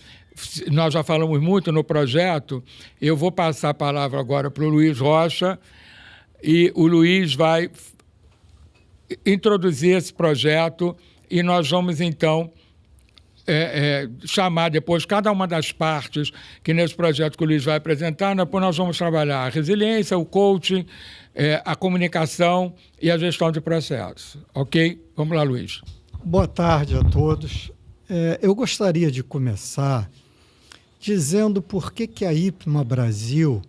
nós já falamos muito no projeto, eu vou passar a palavra agora para o Luiz Rocha, e o Luiz vai introduzir esse projeto e nós vamos, então, chamar depois cada uma das partes que nesse projeto que o Luiz vai apresentar, depois nós vamos trabalhar a resiliência, o coaching, a comunicação e a gestão de processos. Ok? Vamos lá, Luiz. Boa tarde a todos. Eu gostaria de começar dizendo por que a IPMA Brasil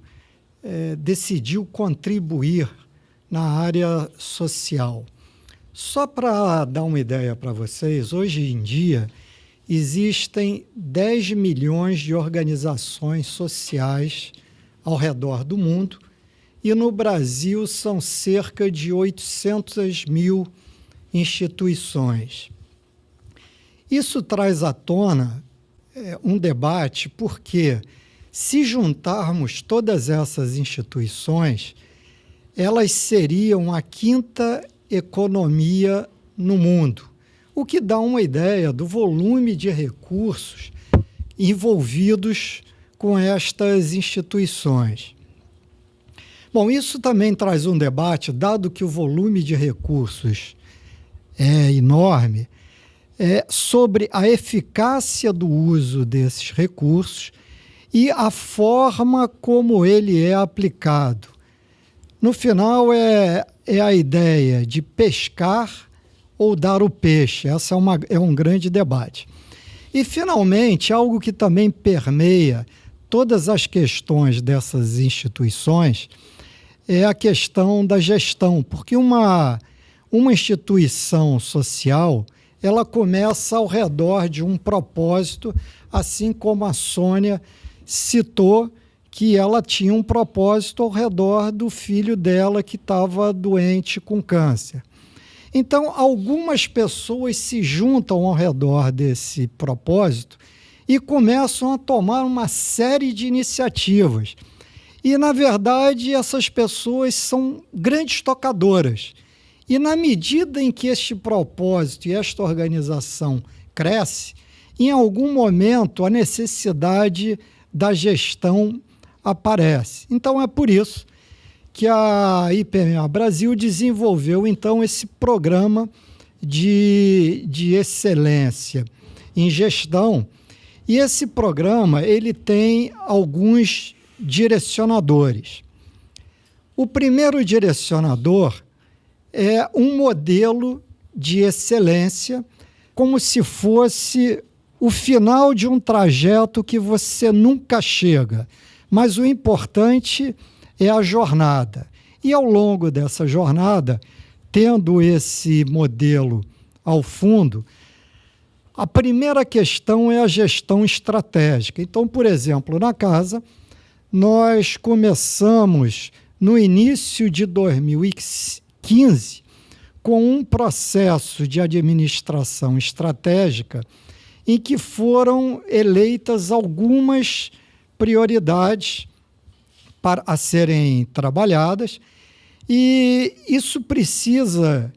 decidiu contribuir na área social. Só para dar uma ideia para vocês, hoje em dia existem 10 milhões de organizações sociais ao redor do mundo e no Brasil são cerca de 800 mil instituições. Isso traz à tona um debate, porque se juntarmos todas essas instituições, elas seriam a quinta economia no mundo, o que dá uma ideia do volume de recursos envolvidos com estas instituições. Bom, isso também traz um debate, dado que o volume de recursos é enorme, sobre a eficácia do uso desses recursos e a forma como ele é aplicado. No final, é a ideia de pescar ou dar o peixe. Essa é um grande debate. E, finalmente, algo que também permeia todas as questões dessas instituições é a questão da gestão, porque uma instituição social, ela começa ao redor de um propósito, assim como a Sônia citou que ela tinha um propósito ao redor do filho dela que estava doente com câncer. Então, algumas pessoas se juntam ao redor desse propósito e começam a tomar uma série de iniciativas. E, na verdade, essas pessoas são grandes tocadoras. E na medida em que este propósito e esta organização cresce, em algum momento a necessidade da gestão aparece. Então é por isso que a IPMA Brasil desenvolveu então esse programa de excelência em gestão. E esse programa ele tem alguns direcionadores. O primeiro direcionador é um modelo de excelência, como se fosse o final de um trajeto que você nunca chega. Mas o importante é a jornada. E ao longo dessa jornada, tendo esse modelo ao fundo, a primeira questão é a gestão estratégica. Então, por exemplo, na casa, nós começamos no início de 2015 com um processo de administração estratégica em que foram eleitas algumas prioridades a serem trabalhadas, e isso precisa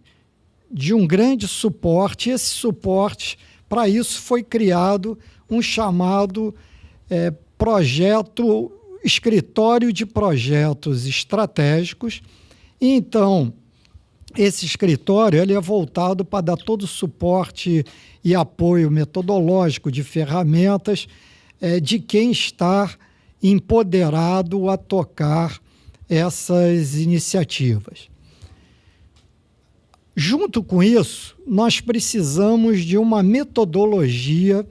de um grande suporte. Esse suporte, para isso, foi criado um chamado Escritório de Projetos Estratégicos. E, então, esse escritório ele é voltado para dar todo o suporte e apoio metodológico de ferramentas de quem está empoderado a tocar essas iniciativas. Junto com isso, nós precisamos de uma metodologia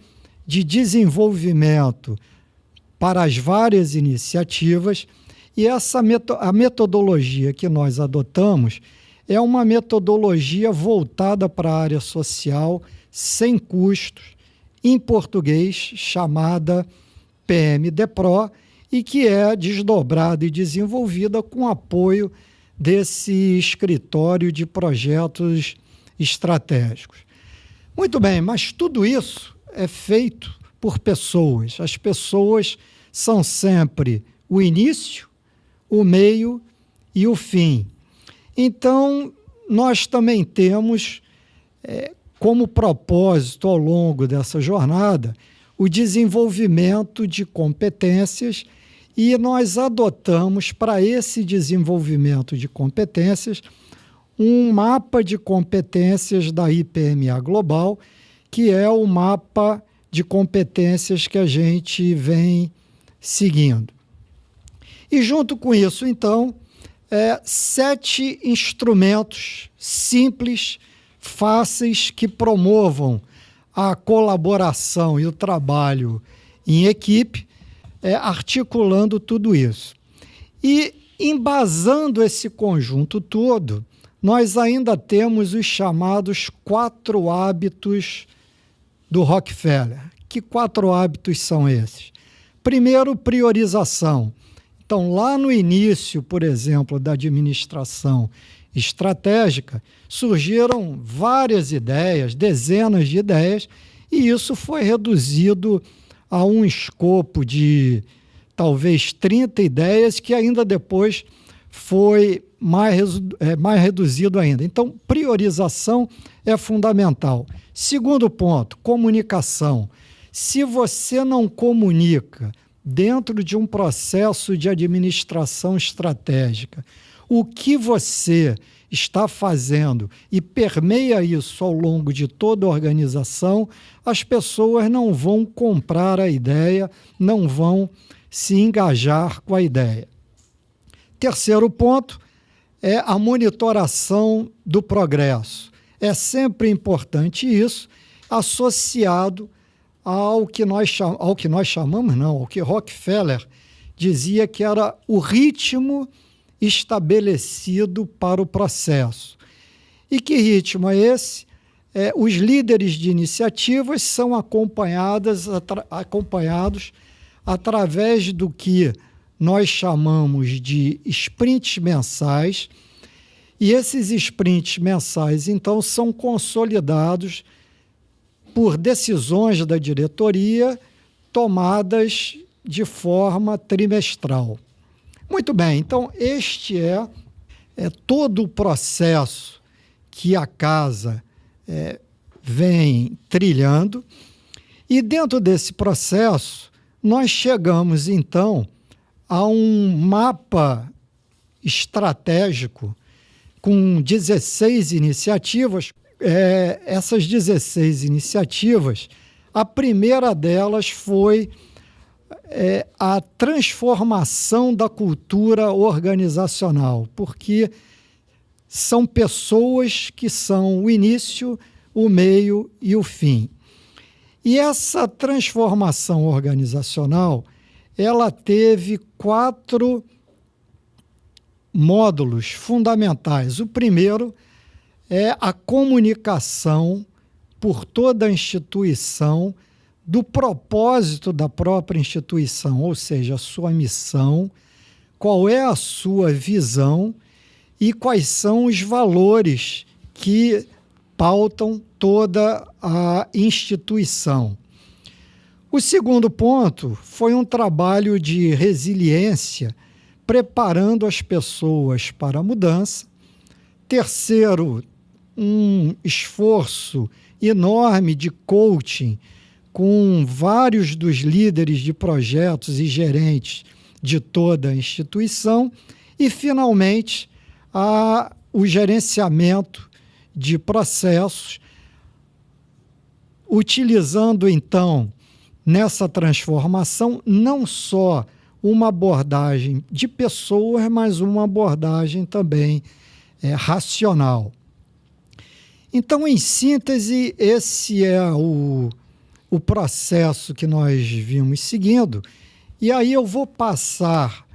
de desenvolvimento para as várias iniciativas, e a metodologia que nós adotamos é uma metodologia voltada para a área social, sem custos, em português, chamada PMDPRO, e que é desdobrada e desenvolvida com apoio desse escritório de projetos estratégicos. Muito bem, mas tudo isso é feito por pessoas. As pessoas são sempre o início, o meio e o fim. Então, nós também temos como propósito ao longo dessa jornada o desenvolvimento de competências, e nós adotamos para esse desenvolvimento de competências um mapa de competências da IPMA Global, que é o mapa de competências que a gente vem seguindo. E junto com isso, então, 7 instrumentos simples, fáceis, que promovam a colaboração e o trabalho em equipe, articulando tudo isso. E, embasando esse conjunto todo, nós ainda temos os chamados 4 hábitos do Rockefeller. Que 4 hábitos são esses? Primeiro, priorização. Então, lá no início, por exemplo, da administração estratégica, surgiram várias ideias, dezenas de ideias, e isso foi reduzido a um escopo de talvez 30 ideias, que ainda depois foi mais reduzido ainda. Então, priorização é fundamental. Segundo ponto, comunicação. Se você não comunica dentro de um processo de administração estratégica o que você está fazendo e permeia isso ao longo de toda a organização, as pessoas não vão comprar a ideia, não vão se engajar com a ideia. Terceiro ponto é a monitoração do progresso. É sempre importante isso, associado ao que Rockefeller dizia que era o ritmo estabelecido para o processo. E que ritmo é esse? Os líderes de iniciativas são acompanhados através do que nós chamamos de sprints mensais, e esses sprints mensais, então, são consolidados por decisões da diretoria tomadas de forma trimestral. Muito bem, então este é todo o processo que a casa vem trilhando, e dentro desse processo nós chegamos então a um mapa estratégico com 16 iniciativas. Essas 16 iniciativas, a primeira delas foi a transformação da cultura organizacional, porque são pessoas que são o início, o meio e o fim. E essa transformação organizacional, ela teve 4 módulos fundamentais. O primeiro é a comunicação por toda a instituição do propósito da própria instituição, ou seja, a sua missão, qual é a sua visão e quais são os valores que pautam toda a instituição. O segundo ponto foi um trabalho de resiliência, preparando as pessoas para a mudança. Terceiro, um esforço enorme de coaching com vários dos líderes de projetos e gerentes de toda a instituição. E, finalmente, o gerenciamento de processos, utilizando, então, nessa transformação, não só uma abordagem de pessoas, mas uma abordagem também racional. Então, em síntese, esse é o processo que nós vimos seguindo, e aí eu vou passar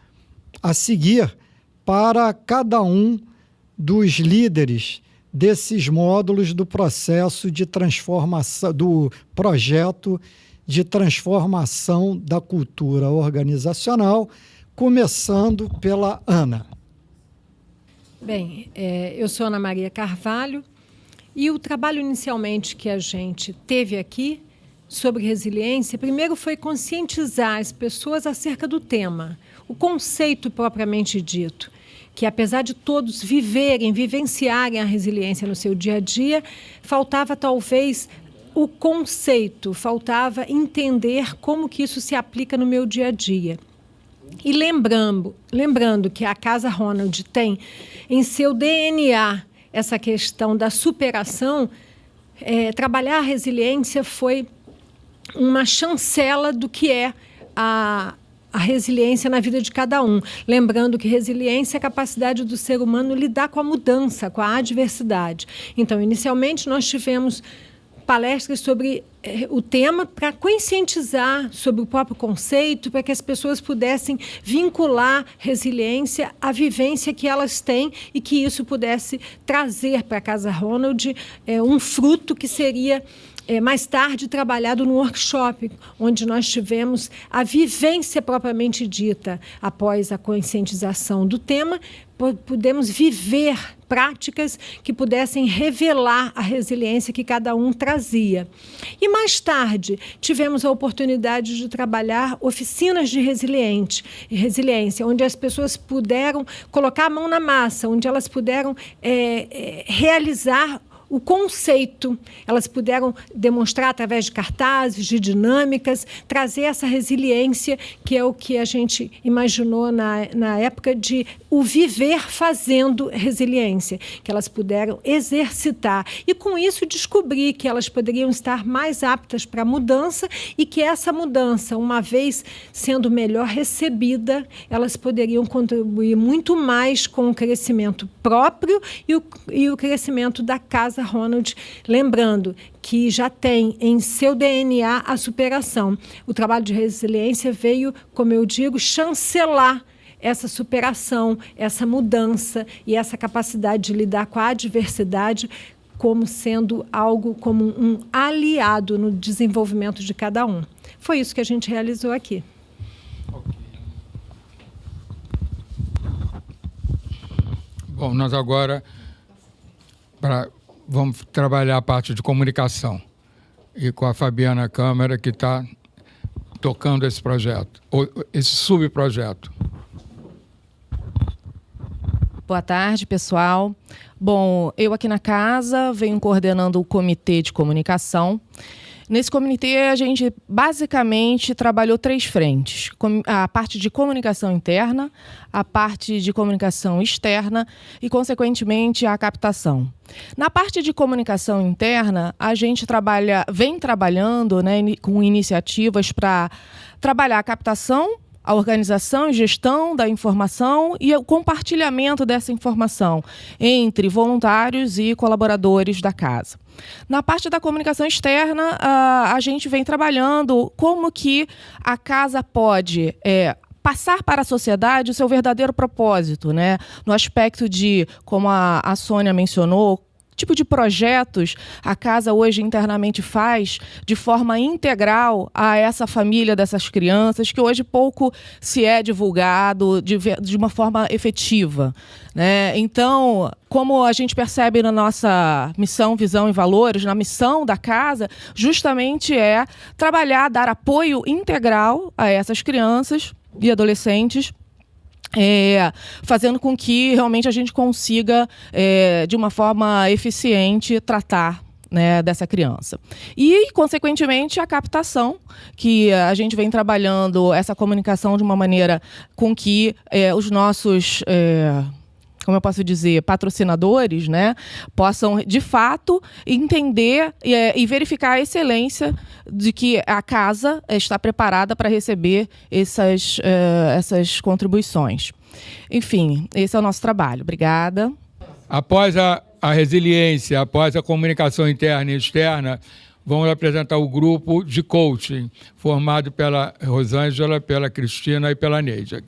a seguir para cada um dos líderes desses módulos do processo de transformação, do projeto de transformação da cultura organizacional, começando pela Ana. Bem, eu sou Ana Maria Carvalho e o trabalho inicialmente que a gente teve aqui sobre resiliência, primeiro foi conscientizar as pessoas acerca do tema, o conceito propriamente dito, que apesar de todos vivenciarem a resiliência no seu dia a dia, faltava talvez o conceito, faltava entender como que isso se aplica no meu dia a dia. E lembrando que a Casa Ronald tem em seu DNA essa questão da superação, trabalhar a resiliência foi uma chancela do que é a resiliência na vida de cada um. Lembrando que resiliência é a capacidade do ser humano lidar com a mudança, com a adversidade. Então, inicialmente, nós tivemos palestras sobre o tema para conscientizar sobre o próprio conceito, para que as pessoas pudessem vincular resiliência à vivência que elas têm e que isso pudesse trazer para a Casa Ronald um fruto que seria mais tarde trabalhado no workshop, onde nós tivemos a vivência propriamente dita. Após a conscientização do tema, pudemos viver práticas que pudessem revelar a resiliência que cada um trazia. E mais tarde, tivemos a oportunidade de trabalhar oficinas de resiliência, onde as pessoas puderam colocar a mão na massa, onde elas puderam realizar o conceito, elas puderam demonstrar através de cartazes, de dinâmicas, trazer essa resiliência, que é o que a gente imaginou na época de o viver fazendo resiliência, que elas puderam exercitar e com isso descobrir que elas poderiam estar mais aptas para a mudança e que essa mudança, uma vez sendo melhor recebida, elas poderiam contribuir muito mais com o crescimento próprio e o crescimento da Casa Ronald, lembrando que já tem em seu DNA a superação. O trabalho de resiliência veio, como eu digo, chancelar essa superação, essa mudança e essa capacidade de lidar com a adversidade como sendo algo como um aliado no desenvolvimento de cada um. Foi isso que a gente realizou aqui. Bom, nós agora vamos trabalhar a parte de comunicação e com a Fabiana Câmara, que está tocando esse projeto, ou esse subprojeto. Boa tarde, pessoal. Bom, eu aqui na casa venho coordenando o comitê de comunicação. Nesse comitê, a gente basicamente trabalhou 3 frentes. A parte de comunicação interna, a parte de comunicação externa e, consequentemente, a captação. Na parte de comunicação interna, a gente vem trabalhando, né, com iniciativas para trabalhar a captação, a organização e gestão da informação e o compartilhamento dessa informação entre voluntários e colaboradores da casa. Na parte da comunicação externa, a gente vem trabalhando como que a casa pode passar para a sociedade o seu verdadeiro propósito, né? No aspecto de, como a Sônia mencionou, tipo de projetos a casa hoje internamente faz de forma integral a essa família dessas crianças, que hoje pouco se é divulgado de uma forma efetiva, né? Então, como a gente percebe na nossa missão, visão e valores, na missão da casa, justamente é trabalhar, dar apoio integral a essas crianças e adolescentes, fazendo com que realmente a gente consiga, de uma forma eficiente, tratar, né, dessa criança. E, consequentemente, a captação, que a gente vem trabalhando essa comunicação de uma maneira com que os nossos... como eu posso dizer, patrocinadores, né, possam, de fato, entender e verificar a excelência de que a casa está preparada para receber essas contribuições. Enfim, esse é o nosso trabalho. Obrigada. Após a resiliência, após a comunicação interna e externa, vão apresentar o grupo de coaching, formado pela Rosângela, pela Cristina e pela Neide.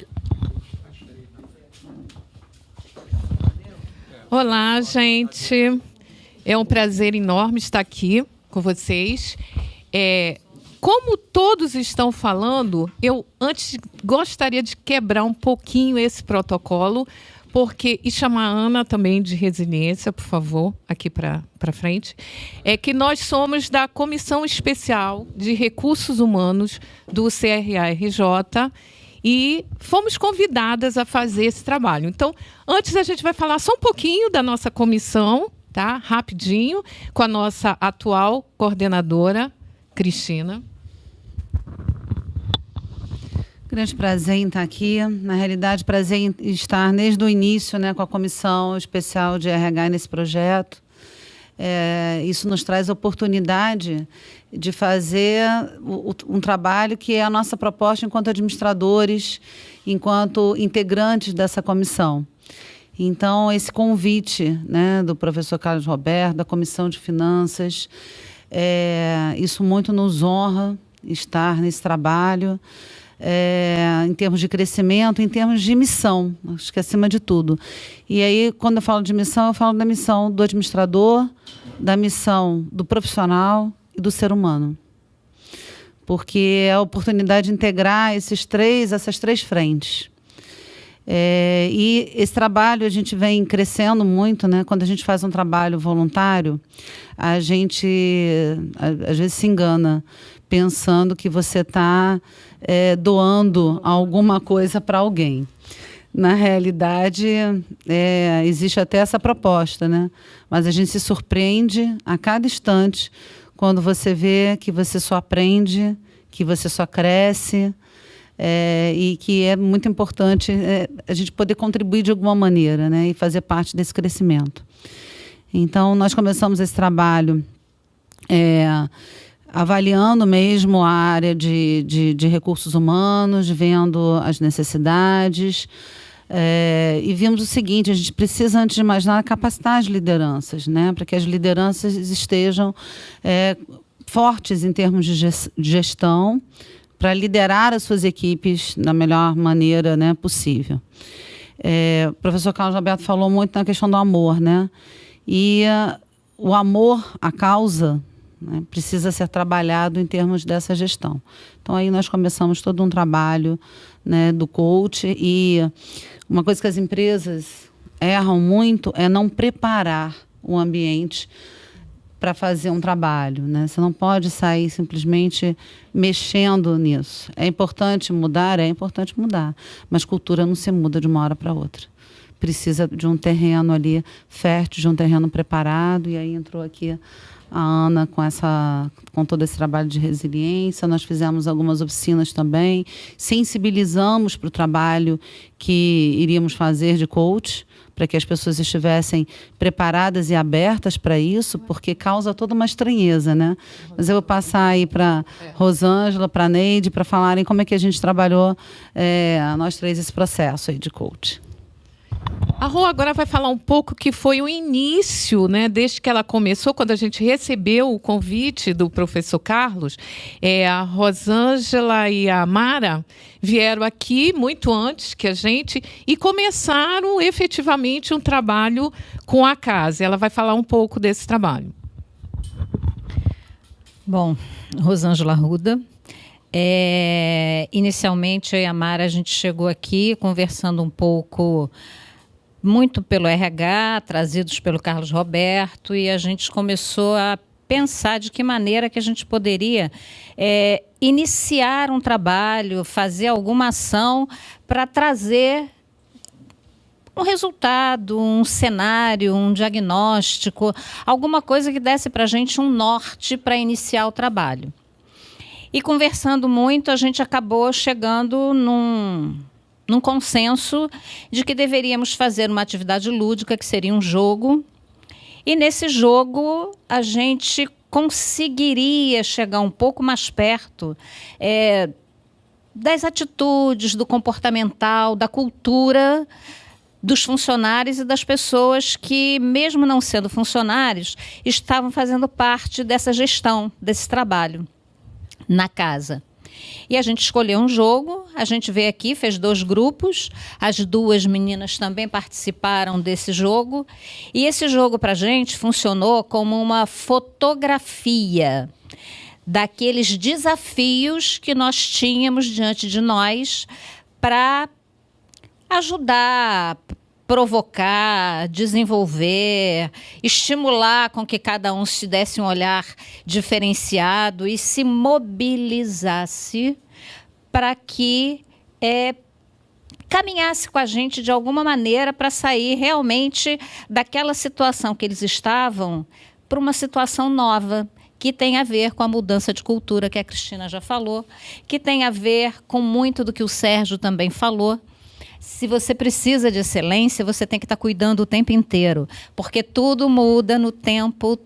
Olá, gente. É um prazer enorme estar aqui com vocês. Como todos estão falando, eu antes gostaria de quebrar um pouquinho esse protocolo, e chamar a Ana também de resiliência, por favor, aqui para frente, que nós somos da Comissão Especial de Recursos Humanos do CRA-RJ e fomos convidadas a fazer esse trabalho. Então, antes a gente vai falar só um pouquinho da nossa comissão, tá? Rapidinho, com a nossa atual coordenadora, Cristina. Grande prazer em estar aqui. Na realidade, prazer em estar desde o início, né, com a Comissão Especial de RH nesse projeto. Isso nos traz a oportunidade de fazer um trabalho que é a nossa proposta enquanto administradores, enquanto integrantes dessa comissão. Então, esse convite, né, do professor Carlos Roberto, da Comissão de Finanças, isso muito nos honra estar nesse trabalho, em termos de crescimento, em termos de missão, acho que acima de tudo. E aí, quando eu falo de missão, eu falo da missão do administrador, da missão do profissional e do ser humano. Porque é a oportunidade de integrar essas três frentes. E esse trabalho a gente vem crescendo muito, né? Quando a gente faz um trabalho voluntário, a gente às vezes se engana, pensando que você está doando alguma coisa para alguém. Na realidade, existe até essa proposta, né? Mas a gente se surpreende a cada instante quando você vê que você só aprende, que você só cresce, e que é muito importante a gente poder contribuir de alguma maneira, né? E fazer parte desse crescimento. Então, nós começamos esse trabalho avaliando mesmo a área de recursos humanos, vendo as necessidades, e vimos o seguinte: a gente precisa, antes de mais nada, capacitar as lideranças, né, para que as lideranças estejam fortes em termos de gestão, para liderar as suas equipes da melhor maneira, né, possível. O professor Carlos Roberto falou muito na questão do amor, né? E o amor à causa, né, precisa ser trabalhado em termos dessa gestão. Então, aí nós começamos todo um trabalho, né, do coach, e uma coisa que as empresas erram muito é não preparar o ambiente para fazer um trabalho, né? Você não pode sair simplesmente mexendo nisso. É importante mudar, mas cultura não se muda de uma hora para outra. Precisa de um terreno ali fértil, de um terreno preparado, e aí entrou aqui a Ana com todo esse trabalho de resiliência. Nós fizemos algumas oficinas também, sensibilizamos para o trabalho que iríamos fazer de coach, para que as pessoas estivessem preparadas e abertas para isso, porque causa toda uma estranheza, né? Mas eu vou passar aí para Rosângela, para Neide, para falarem como é que a gente trabalhou, nós três, esse processo aí de coach. A Rô agora vai falar um pouco que foi o início, né, desde que ela começou, quando a gente recebeu o convite do professor Carlos. A Rosângela e a Mara vieram aqui muito antes que a gente e começaram efetivamente um trabalho com a casa. Ela vai falar um pouco desse trabalho. Bom, Rosângela Arruda. Inicialmente, eu e a Mara, a gente chegou aqui conversando um pouco, muito pelo RH, trazidos pelo Carlos Roberto, e a gente começou a pensar de que maneira que a gente poderia iniciar um trabalho, fazer alguma ação para trazer um resultado, um cenário, um diagnóstico, alguma coisa que desse para a gente um norte para iniciar o trabalho. E conversando muito, a gente acabou chegando num consenso de que deveríamos fazer uma atividade lúdica, que seria um jogo, e nesse jogo a gente conseguiria chegar um pouco mais perto das atitudes, do comportamental, da cultura dos funcionários e das pessoas que, mesmo não sendo funcionários, estavam fazendo parte dessa gestão, desse trabalho na casa. E a gente escolheu um jogo, a gente veio aqui, fez 2 grupos, as 2 meninas também participaram desse jogo, e esse jogo para a gente funcionou como uma fotografia daqueles desafios que nós tínhamos diante de nós para ajudar, provocar, desenvolver, estimular com que cada um se desse um olhar diferenciado e se mobilizasse para que caminhasse com a gente de alguma maneira para sair realmente daquela situação que eles estavam para uma situação nova, que tem a ver com a mudança de cultura que a Cristina já falou, que tem a ver com muito do que o Sérgio também falou. Se você precisa de excelência, você tem que estar cuidando o tempo inteiro, porque tudo muda no tempo,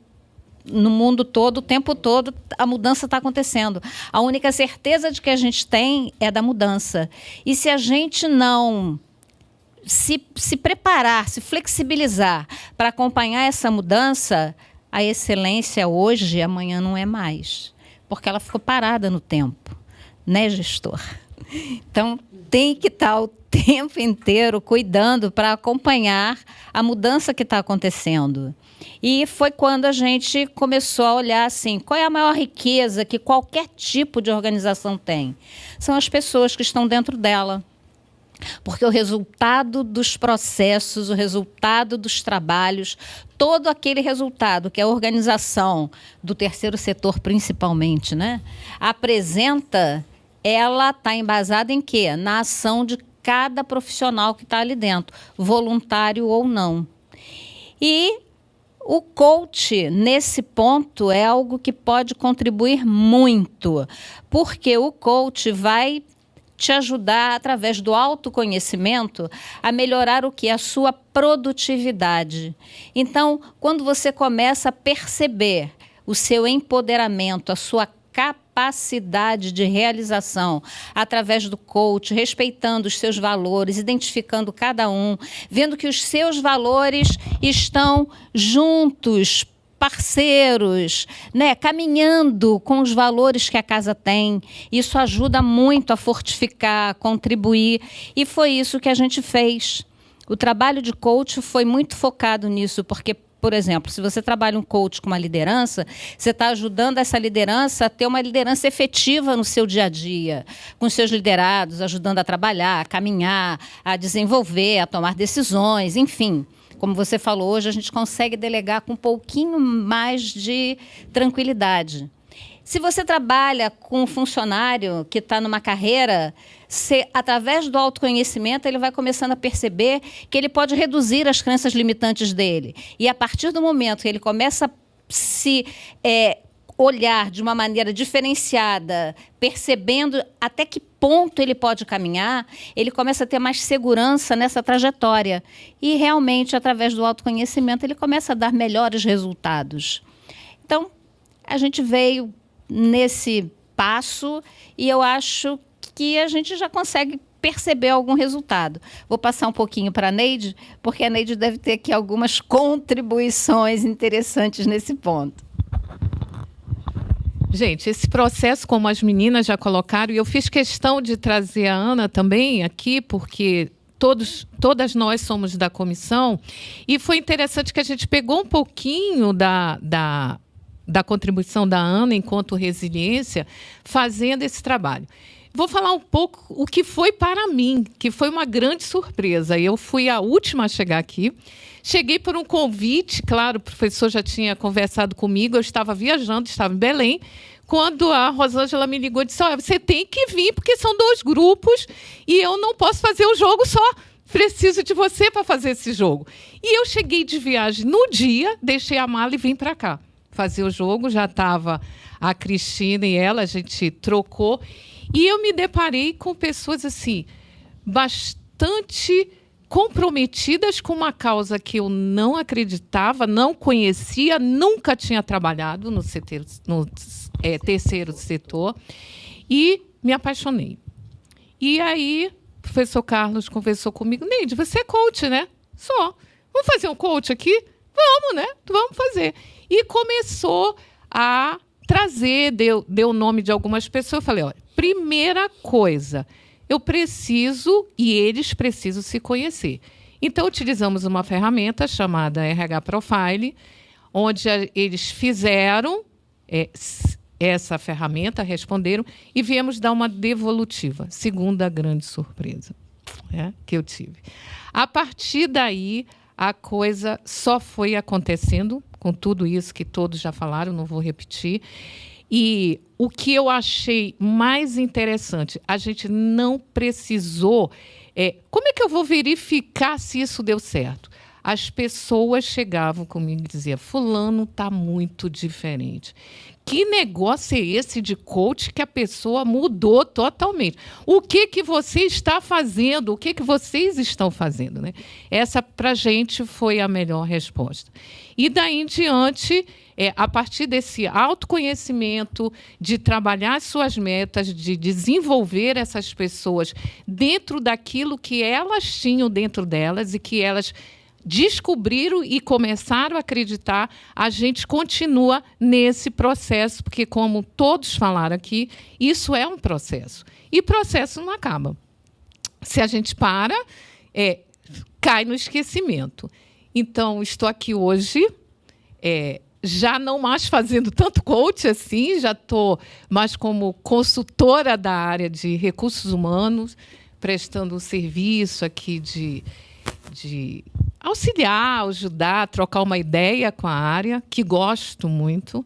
no mundo todo, o tempo todo a mudança está acontecendo. A única certeza de que a gente tem é da mudança. E se a gente não se preparar, se flexibilizar para acompanhar essa mudança, a excelência hoje, amanhã não é mais, porque ela ficou parada no tempo, né, gestor? Então, tem que estar o tempo inteiro cuidando para acompanhar a mudança que está acontecendo. E foi quando a gente começou a olhar assim, qual é a maior riqueza que qualquer tipo de organização tem? São as pessoas que estão dentro dela. Porque o resultado dos processos, o resultado dos trabalhos, todo aquele resultado que a organização do terceiro setor, principalmente, né, apresenta, ela está embasada em quê? Na ação de cada profissional que está ali dentro, voluntário ou não. E o coach, nesse ponto, é algo que pode contribuir muito, porque o coach vai te ajudar, através do autoconhecimento, a melhorar o que? A sua produtividade. Então, quando você começa a perceber o seu empoderamento, a sua capacidade de realização através do coach, respeitando os seus valores, identificando cada um, vendo que os seus valores estão juntos, parceiros, né, caminhando com os valores que a casa tem. Isso ajuda muito a fortificar, a contribuir, e foi isso que a gente fez. O trabalho de coach foi muito focado nisso, porque, por exemplo, se você trabalha um coach com uma liderança, você está ajudando essa liderança a ter uma liderança efetiva no seu dia a dia, com seus liderados, ajudando a trabalhar, a caminhar, a desenvolver, a tomar decisões, enfim. Como você falou, hoje a gente consegue delegar com um pouquinho mais de tranquilidade. Se você trabalha com um funcionário que está numa carreira, através do autoconhecimento, ele vai começando a perceber que ele pode reduzir as crenças limitantes dele. E a partir do momento que ele começa a se olhar de uma maneira diferenciada, percebendo até que ponto ele pode caminhar, ele começa a ter mais segurança nessa trajetória. E, realmente, através do autoconhecimento, ele começa a dar melhores resultados. Então, a gente veio nesse passo e eu acho que a gente já consegue perceber algum resultado. Vou passar um pouquinho para a Neide, porque a Neide deve ter aqui algumas contribuições interessantes nesse ponto. Gente, esse processo, como as meninas já colocaram, e eu fiz questão de trazer a Ana também aqui, porque todas nós somos da comissão, e foi interessante que a gente pegou um pouquinho da contribuição da Ana enquanto resiliência, fazendo esse trabalho. Vou falar um pouco o que foi para mim, que foi uma grande surpresa. Eu fui a última a chegar aqui. Cheguei por um convite, claro, o professor já tinha conversado comigo, eu estava viajando, estava em Belém, quando a Rosângela me ligou e disse, olha, você tem que vir, porque são 2 grupos e eu não posso fazer o jogo só. Preciso de você para fazer esse jogo. E eu cheguei de viagem no dia, deixei a mala e vim para cá fazer o jogo. Já estava a Cristina e ela, a gente trocou. E eu me deparei com pessoas assim, bastante comprometidas com uma causa que eu não acreditava, não conhecia, nunca tinha trabalhado no terceiro setor, e me apaixonei. E aí o professor Carlos conversou comigo, Neide, você é coach, né? Só. Vamos fazer um coach aqui? Vamos, né? Vamos fazer. E começou a trazer, deu o nome de algumas pessoas. Eu falei, olha, primeira coisa, eu preciso e eles precisam se conhecer. Então, utilizamos uma ferramenta chamada RH Profile, onde eles fizeram essa ferramenta, responderam e viemos dar uma devolutiva. Segunda grande surpresa que eu tive. A partir daí, a coisa só foi acontecendo, com tudo isso que todos já falaram, não vou repetir. E o que eu achei mais interessante, a gente não precisou... como é que eu vou verificar se isso deu certo? As pessoas chegavam comigo e diziam, fulano está muito diferente. Que negócio é esse de coach que a pessoa mudou totalmente? O que você está fazendo? O que vocês estão fazendo? Né? Essa, para a gente, foi a melhor resposta. E daí em diante, a partir desse autoconhecimento, de trabalhar as suas metas, de desenvolver essas pessoas dentro daquilo que elas tinham dentro delas e que elas descobriram e começaram a acreditar, a gente continua nesse processo, porque, como todos falaram aqui, isso é um processo. E processo não acaba. Se a gente para, cai no esquecimento. Então, estou aqui hoje, já não mais fazendo tanto coach assim, já estou mais como consultora da área de recursos humanos, prestando um serviço aqui de auxiliar, ajudar, trocar uma ideia com a área, que gosto muito.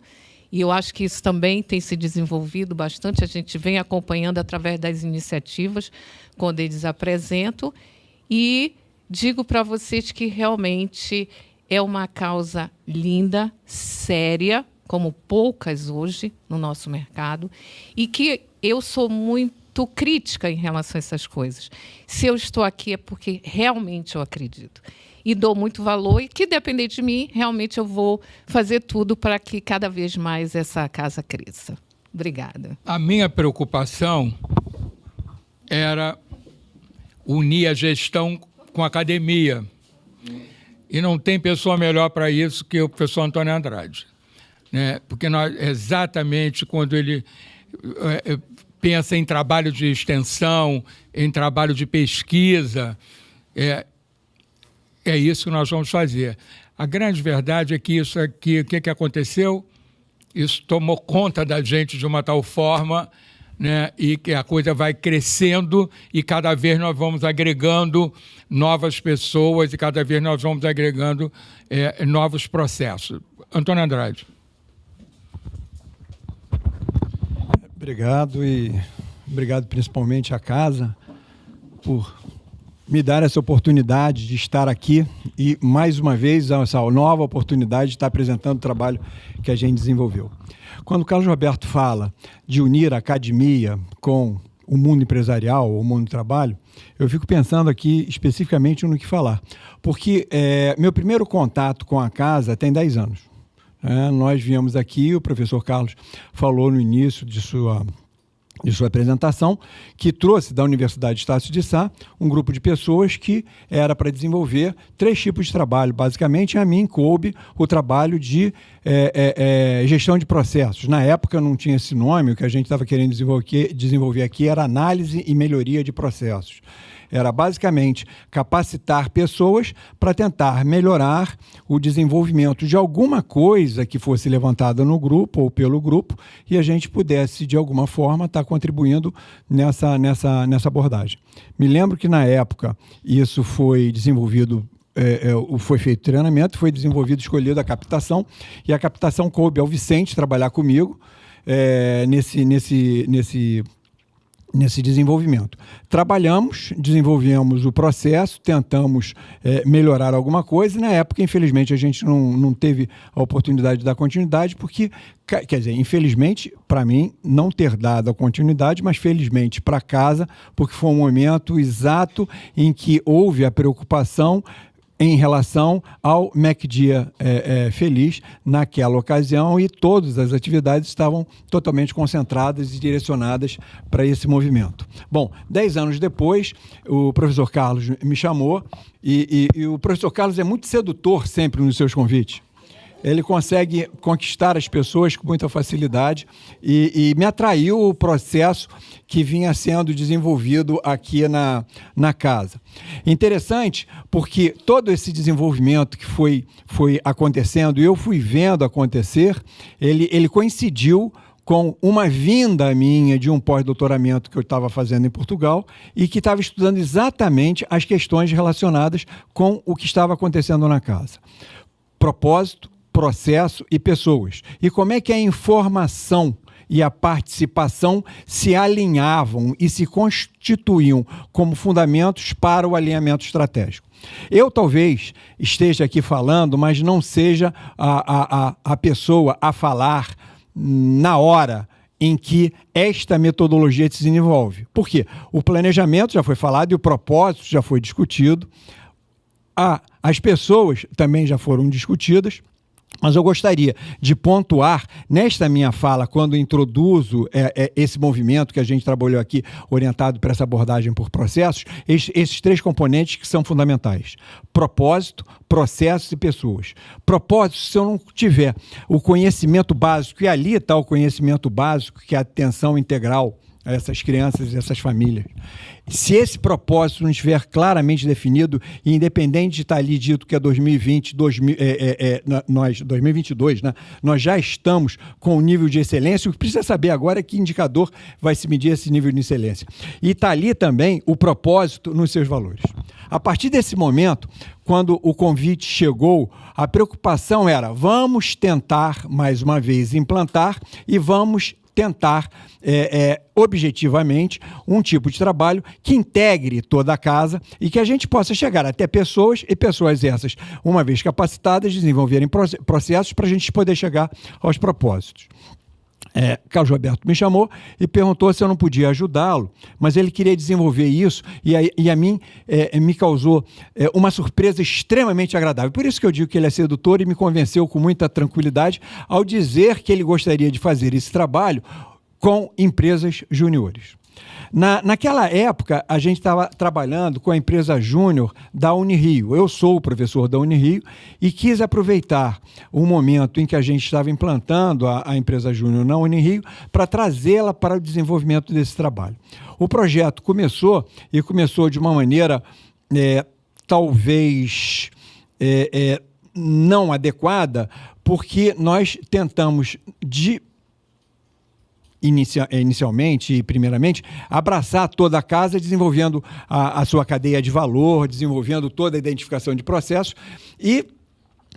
E eu acho que isso também tem se desenvolvido bastante. A gente vem acompanhando através das iniciativas, quando eles apresentam. E digo para vocês que realmente é uma causa linda, séria, como poucas hoje no nosso mercado, e que eu sou muito crítica em relação a essas coisas. Se eu estou aqui é porque realmente eu acredito. E dou muito valor, e que depender de mim, realmente eu vou fazer tudo para que cada vez mais essa casa cresça. Obrigada. A minha preocupação era unir a gestão com a academia. E não tem pessoa melhor para isso que o professor Antônio Andrade. Né? Porque exatamente quando ele pensa em trabalho de extensão, em trabalho de pesquisa, é isso que nós vamos fazer. A grande verdade é que isso aqui, o que aconteceu? Isso tomou conta da gente de uma tal forma, né, e que a coisa vai crescendo e cada vez nós vamos agregando novas pessoas e cada vez nós vamos agregando novos processos. Antônio Andrade. Obrigado e obrigado principalmente à casa por me dar essa oportunidade de estar aqui e, mais uma vez, essa nova oportunidade de estar apresentando o trabalho que a gente desenvolveu. Quando o Carlos Roberto fala de unir a academia com o mundo empresarial, o mundo do trabalho, eu fico pensando aqui especificamente no que falar. Porque meu primeiro contato com a casa tem 10 anos. Nós viemos aqui, o professor Carlos falou no início de sua apresentação, que trouxe da Universidade de Estácio de Sá um grupo de pessoas que era para desenvolver 3 tipos de trabalho. Basicamente, a mim coube o trabalho de gestão de processos. Na época não tinha esse nome, o que a gente estava querendo desenvolver aqui era análise e melhoria de processos. Era basicamente capacitar pessoas para tentar melhorar o desenvolvimento de alguma coisa que fosse levantada no grupo ou pelo grupo e a gente pudesse, de alguma forma, estar contribuindo nessa abordagem. Me lembro que, na época, isso foi desenvolvido, foi feito treinamento, foi desenvolvido, escolhido a captação, e a captação coube ao Vicente trabalhar comigo nesse desenvolvimento. Trabalhamos, desenvolvemos o processo, tentamos melhorar alguma coisa e, na época, infelizmente, a gente não teve a oportunidade de dar continuidade porque, quer dizer, infelizmente, para mim, não ter dado a continuidade, mas felizmente para casa, porque foi um momento exato em que houve a preocupação em relação ao MacDia Feliz naquela ocasião, e todas as atividades estavam totalmente concentradas e direcionadas para esse movimento. Bom, 10 anos depois, o professor Carlos me chamou, e o professor Carlos é muito sedutor sempre nos seus convites. Ele consegue conquistar as pessoas com muita facilidade e me atraiu o processo que vinha sendo desenvolvido aqui na casa. Interessante porque todo esse desenvolvimento que foi acontecendo, e eu fui vendo acontecer, ele coincidiu com uma vinda minha de um pós-doutoramento que eu estava fazendo em Portugal e que estava estudando exatamente as questões relacionadas com o que estava acontecendo na casa. Propósito, processo e pessoas. E como é que a informação e a participação se alinhavam e se constituíam como fundamentos para o alinhamento estratégico. Eu talvez esteja aqui falando, mas não seja a pessoa a falar na hora em que esta metodologia se desenvolve. Por quê? O planejamento já foi falado e o propósito já foi discutido. As pessoas também já foram discutidas. Mas eu gostaria de pontuar nesta minha fala, quando introduzo esse movimento que a gente trabalhou aqui, orientado para essa abordagem por processos, esses 3 componentes que são fundamentais: propósito, processos e pessoas. Propósito, se eu não tiver o conhecimento básico, e ali está o conhecimento básico, que é a atenção integral a essas crianças e essas famílias. Se esse propósito não estiver claramente definido, e independente de estar ali dito que é 2022, né? Nós já estamos com o nível de excelência, o que precisa saber agora é que indicador vai se medir esse nível de excelência. E está ali também o propósito nos seus valores. A partir desse momento, quando o convite chegou, a preocupação era: vamos tentar mais uma vez implantar e vamos tentar objetivamente um tipo de trabalho que integre toda a casa e que a gente possa chegar até pessoas, e pessoas essas, uma vez capacitadas, desenvolverem processos para a gente poder chegar aos propósitos. Carlos Roberto me chamou e perguntou se eu não podia ajudá-lo, mas ele queria desenvolver isso e a mim me causou uma surpresa extremamente agradável. Por isso que eu digo que ele é sedutor, e me convenceu com muita tranquilidade ao dizer que ele gostaria de fazer esse trabalho com empresas júniores. Naquela época, a gente estava trabalhando com a empresa júnior da Unirio. Eu sou o professor da Unirio e quis aproveitar o momento em que a gente estava implantando a empresa júnior na Unirio para trazê-la para o desenvolvimento desse trabalho. O projeto começou de uma maneira talvez não adequada, porque nós tentamos inicialmente e primeiramente abraçar toda a casa, desenvolvendo a sua cadeia de valor, desenvolvendo toda a identificação de processos, e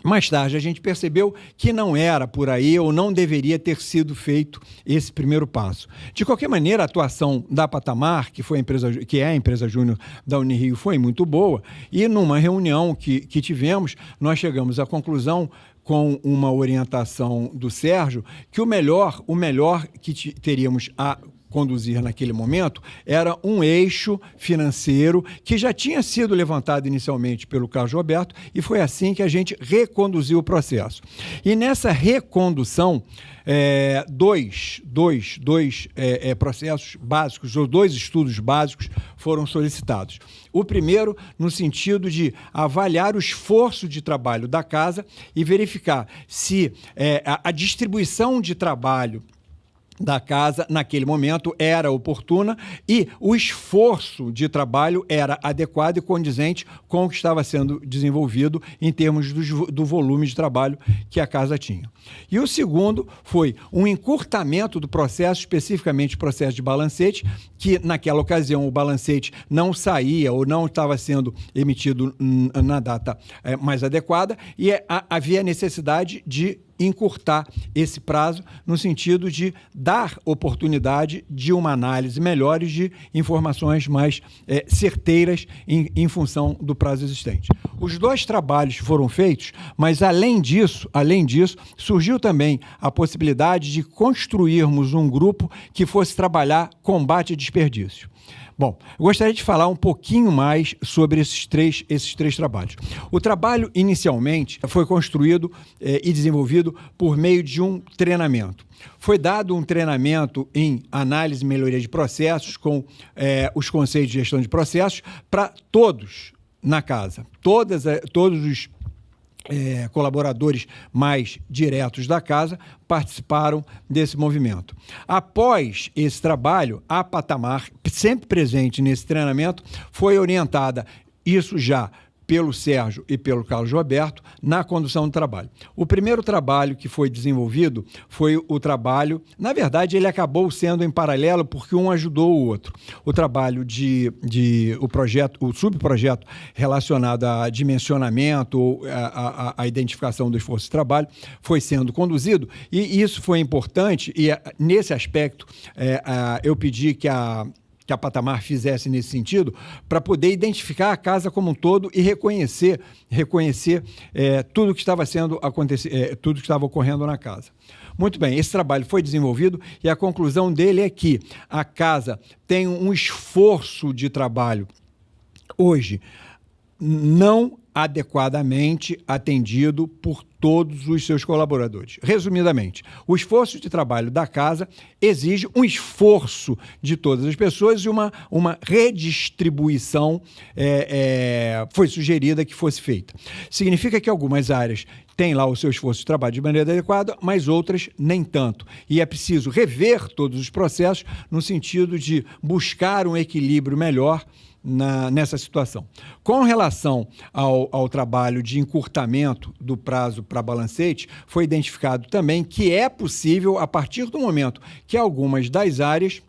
mais tarde a gente percebeu que não era por aí, ou não deveria ter sido feito esse primeiro passo. De qualquer maneira, a atuação da Patamar, que é a empresa júnior da Unirio, foi muito boa, e numa reunião que tivemos, nós chegamos à conclusão, com uma orientação do Sérgio, que o melhor que teríamos a conduzir naquele momento era um eixo financeiro que já tinha sido levantado inicialmente pelo Carlos Roberto, e foi assim que a gente reconduziu o processo. E nessa recondução, dois processos básicos, ou 2 estudos básicos foram solicitados. O primeiro, no sentido de avaliar o esforço de trabalho da casa e verificar se a distribuição de trabalho da casa, naquele momento, era oportuna e o esforço de trabalho era adequado e condizente com o que estava sendo desenvolvido em termos do volume de trabalho que a casa tinha. E o segundo foi um encurtamento do processo, especificamente o processo de balancete, que naquela ocasião o balancete não saía ou não estava sendo emitido na data mais adequada, e havia necessidade de encurtar esse prazo no sentido de dar oportunidade de uma análise melhor e de informações mais certeiras em função do prazo existente. Os 2 trabalhos foram feitos, mas além disso, surgiu também a possibilidade de construirmos um grupo que fosse trabalhar combate a desperdício. Bom, eu gostaria de falar um pouquinho mais sobre esses três trabalhos. O trabalho, inicialmente, foi construído e desenvolvido por meio de um treinamento. Foi dado um treinamento em análise e melhoria de processos com os conceitos de gestão de processos para todos na casa. Todos os colaboradores mais diretos da casa participaram desse movimento. Após esse trabalho, a Patamar, sempre presente nesse treinamento, foi orientada, isso já pelo Sérgio e pelo Carlos Roberto, na condução do trabalho. O primeiro trabalho que foi desenvolvido foi o trabalho, na verdade, ele acabou sendo em paralelo porque um ajudou o outro. O trabalho o subprojeto relacionado a dimensionamento, a identificação do esforço de trabalho, foi sendo conduzido, e isso foi importante, e nesse aspecto eu pedi que a Patamar fizesse nesse sentido, para poder identificar a casa como um todo e reconhecer tudo que estava tudo que estava ocorrendo na casa. Muito bem, esse trabalho foi desenvolvido e a conclusão dele é que a casa tem um esforço de trabalho hoje não adequadamente atendido por todos os seus colaboradores. Resumidamente, o esforço de trabalho da casa exige um esforço de todas as pessoas e uma redistribuição foi sugerida que fosse feita. Significa que algumas áreas têm lá o seu esforço de trabalho de maneira adequada, mas outras nem tanto. E é preciso rever todos os processos no sentido de buscar um equilíbrio melhor nessa situação. Com relação ao trabalho de encurtamento do prazo para balancete, foi identificado também que é possível, a partir do momento que algumas das áreas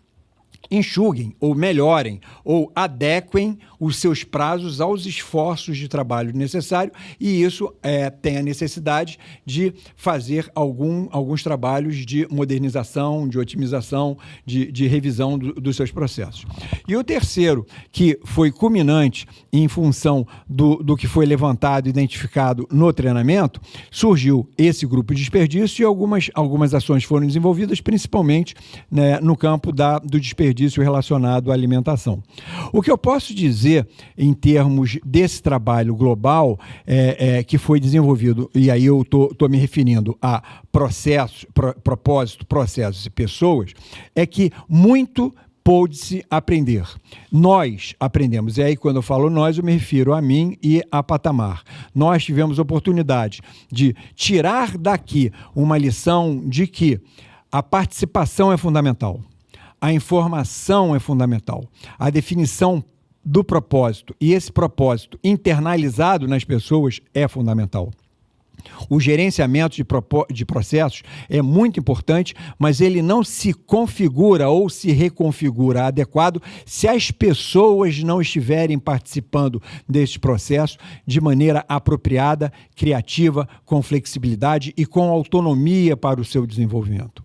enxuguem ou melhorem ou adequem os seus prazos aos esforços de trabalho necessário, e isso tem a necessidade de fazer alguns trabalhos de modernização, de otimização, de revisão dos seus processos. E o terceiro, que foi culminante em função do que foi levantado e identificado no treinamento, surgiu esse grupo de desperdício e algumas ações foram desenvolvidas, principalmente, né, no campo do desperdício relacionado à alimentação. O que eu posso dizer em termos desse trabalho global que foi desenvolvido, e aí eu estou me referindo a propósito, processos e pessoas, é que muito pôde-se aprender. Nós aprendemos, e aí quando eu falo nós, eu me refiro a mim e a Patamar. Nós tivemos oportunidade de tirar daqui uma lição de que a participação é fundamental. A informação é fundamental. A definição do propósito e esse propósito internalizado nas pessoas é fundamental. O gerenciamento de processos é muito importante, mas ele não se configura ou se reconfigura adequado se as pessoas não estiverem participando deste processo de maneira apropriada, criativa, com flexibilidade e com autonomia para o seu desenvolvimento.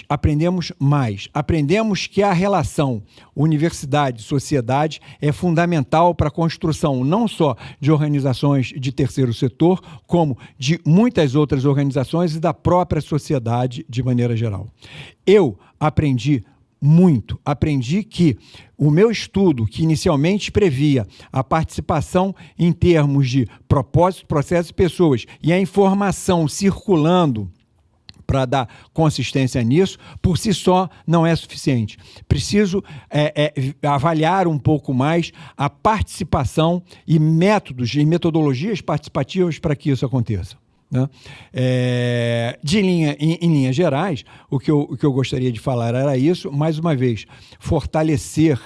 Aprendemos que a relação universidade-sociedade é fundamental para a construção não só de organizações de terceiro setor, como de muitas outras organizações e da própria sociedade de maneira geral. Eu aprendi muito. Aprendi que o meu estudo, que inicialmente previa a participação em termos de propósito, processos e pessoas, e a informação circulando para dar consistência nisso, por si só não é suficiente. Preciso avaliar um pouco mais a participação e métodos e metodologias participativas para que isso aconteça. Né? Em linhas gerais, o que eu gostaria de falar era isso, mais uma vez, fortalecer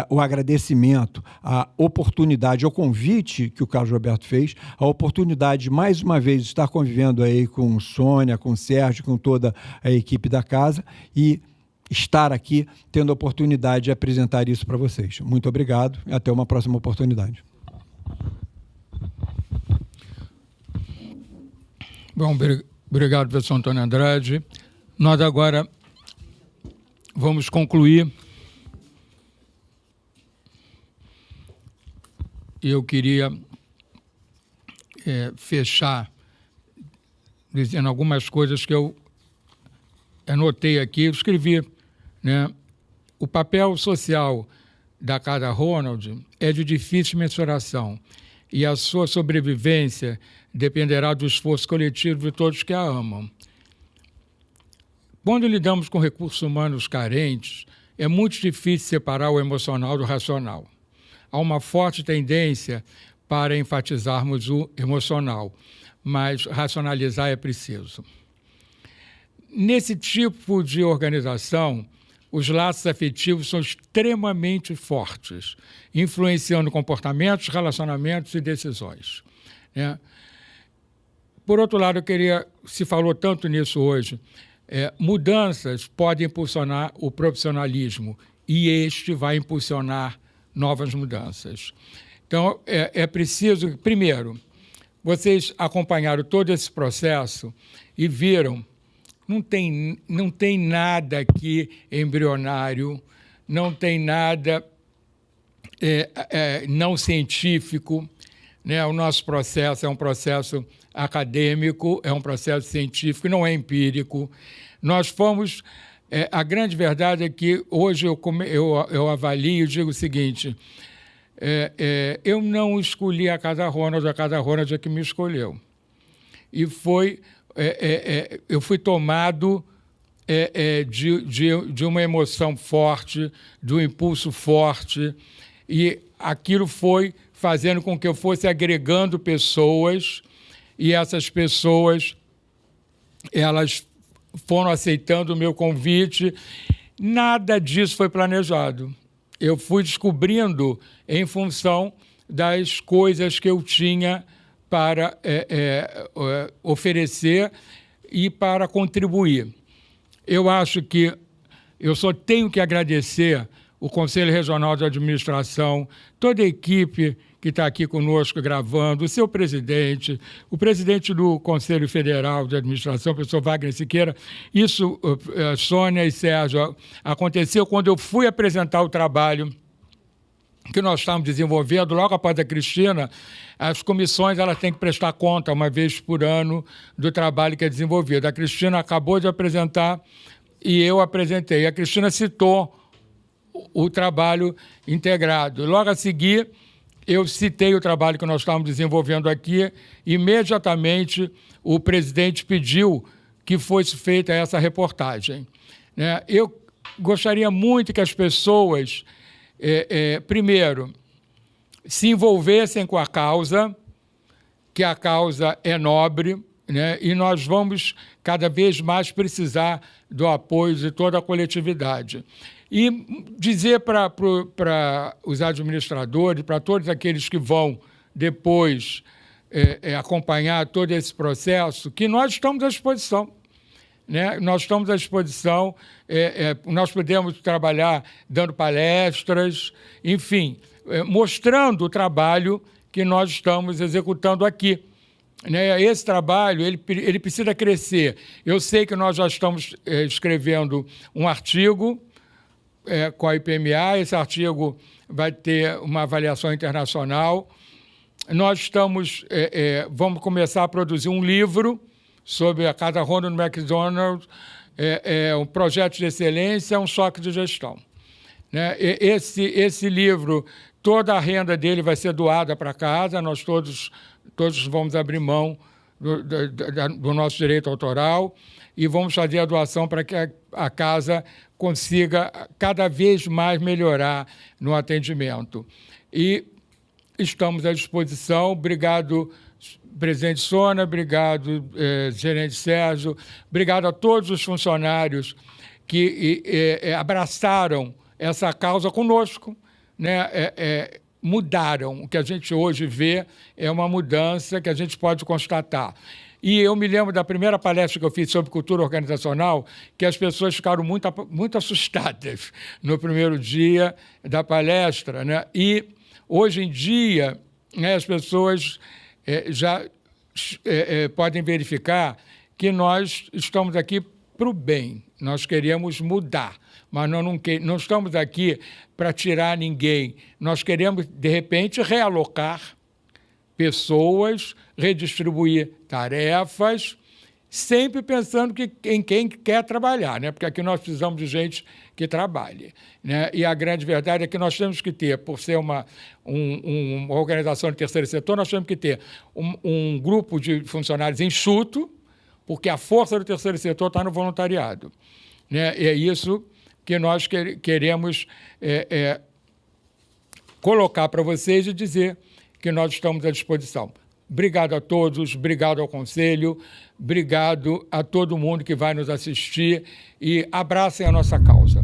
o agradecimento, a oportunidade, o convite que o Carlos Roberto fez, a oportunidade de, mais uma vez, estar convivendo aí com Sônia, com Sérgio, com toda a equipe da casa e estar aqui tendo a oportunidade de apresentar isso para vocês. Muito obrigado e até uma próxima oportunidade. Bom, obrigado, professor Antônio Andrade. Nós agora vamos concluir. Eu queria fechar dizendo algumas coisas que eu anotei aqui, eu escrevi, né? o papel social da Casa Ronald é de difícil mensuração e a sua sobrevivência dependerá do esforço coletivo de todos que a amam. Quando lidamos com recursos humanos carentes, é muito difícil separar o emocional do racional. Há uma forte tendência para enfatizarmos o emocional, mas racionalizar é preciso. Nesse tipo de organização, os laços afetivos são extremamente fortes, influenciando comportamentos, relacionamentos e decisões, né? Por outro lado, se falou tanto nisso hoje, mudanças podem impulsionar o profissionalismo e este vai impulsionar novas mudanças. Então, é preciso, primeiro, vocês acompanharam todo esse processo e viram, não tem nada aqui embrionário, não tem nada não científico, né? O nosso processo é um processo acadêmico, é um processo científico, não é empírico. Nós fomos... a grande verdade é que hoje eu avalio e digo o seguinte, eu não escolhi a Casa Ronald é que me escolheu. E eu fui tomado de uma emoção forte, de um impulso forte, e aquilo foi fazendo com que eu fosse agregando pessoas, e essas pessoas, elas foram aceitando o meu convite. Nada disso foi planejado. Eu fui descobrindo em função das coisas que eu tinha para oferecer e para contribuir. Eu acho que eu só tenho que agradecer o Conselho Regional de Administração, toda a equipe que está aqui conosco gravando, o seu presidente, o presidente do Conselho Federal de Administração, o professor Wagner Siqueira. Isso, Sônia e Sérgio, aconteceu quando eu fui apresentar o trabalho que nós estamos desenvolvendo. Logo após a Cristina, as comissões elas têm que prestar conta uma vez por ano do trabalho que é desenvolvido. A Cristina acabou de apresentar e eu apresentei. A Cristina citou o trabalho integrado. Logo a seguir, eu citei o trabalho que nós estávamos desenvolvendo aqui. Imediatamente, o presidente pediu que fosse feita essa reportagem, né? Eu gostaria muito que as pessoas, primeiro, se envolvessem com a causa, que a causa é nobre, né? E nós vamos cada vez mais precisar do apoio de toda a coletividade. E dizer para os administradores, para todos aqueles que vão depois acompanhar todo esse processo, que nós estamos à disposição, né? Nós estamos à disposição, nós podemos trabalhar dando palestras, enfim, mostrando o trabalho que nós estamos executando aqui, né? Esse trabalho ele precisa crescer. Eu sei que nós já estamos escrevendo um artigo com a IPMA, esse artigo vai ter uma avaliação internacional. Nós vamos começar a produzir um livro sobre a Casa Ronald McDonald, um projeto de excelência, um choque de gestão, né? Esse livro, toda a renda dele vai ser doada para a casa, nós todos vamos abrir mão do nosso direito autoral e vamos fazer a doação para que a casa consiga cada vez mais melhorar no atendimento. E estamos à disposição. Obrigado, presidente Sônia, obrigado, gerente Sérgio, obrigado a todos os funcionários que abraçaram essa causa conosco, né? Mudaram. O que a gente hoje vê é uma mudança que a gente pode constatar. E eu me lembro da primeira palestra que eu fiz sobre cultura organizacional, que as pessoas ficaram muito assustadas no primeiro dia da palestra, né? E, hoje em dia, né, as pessoas já podem verificar que nós estamos aqui para o bem, nós queremos mudar, mas não estamos aqui para tirar ninguém, nós queremos, de repente, realocar pessoas, redistribuir tarefas sempre pensando em quem quer trabalhar, né? Porque aqui nós precisamos de gente que trabalhe, né? E a grande verdade é que nós temos que ter, por ser uma organização de terceiro setor, nós temos que ter um grupo de funcionários enxuto, porque a força do terceiro setor está no voluntariado, né? E é isso que nós queremos colocar para vocês e dizer que nós estamos à disposição. Obrigado a todos, obrigado ao Conselho, obrigado a todo mundo que vai nos assistir e abracem a nossa causa.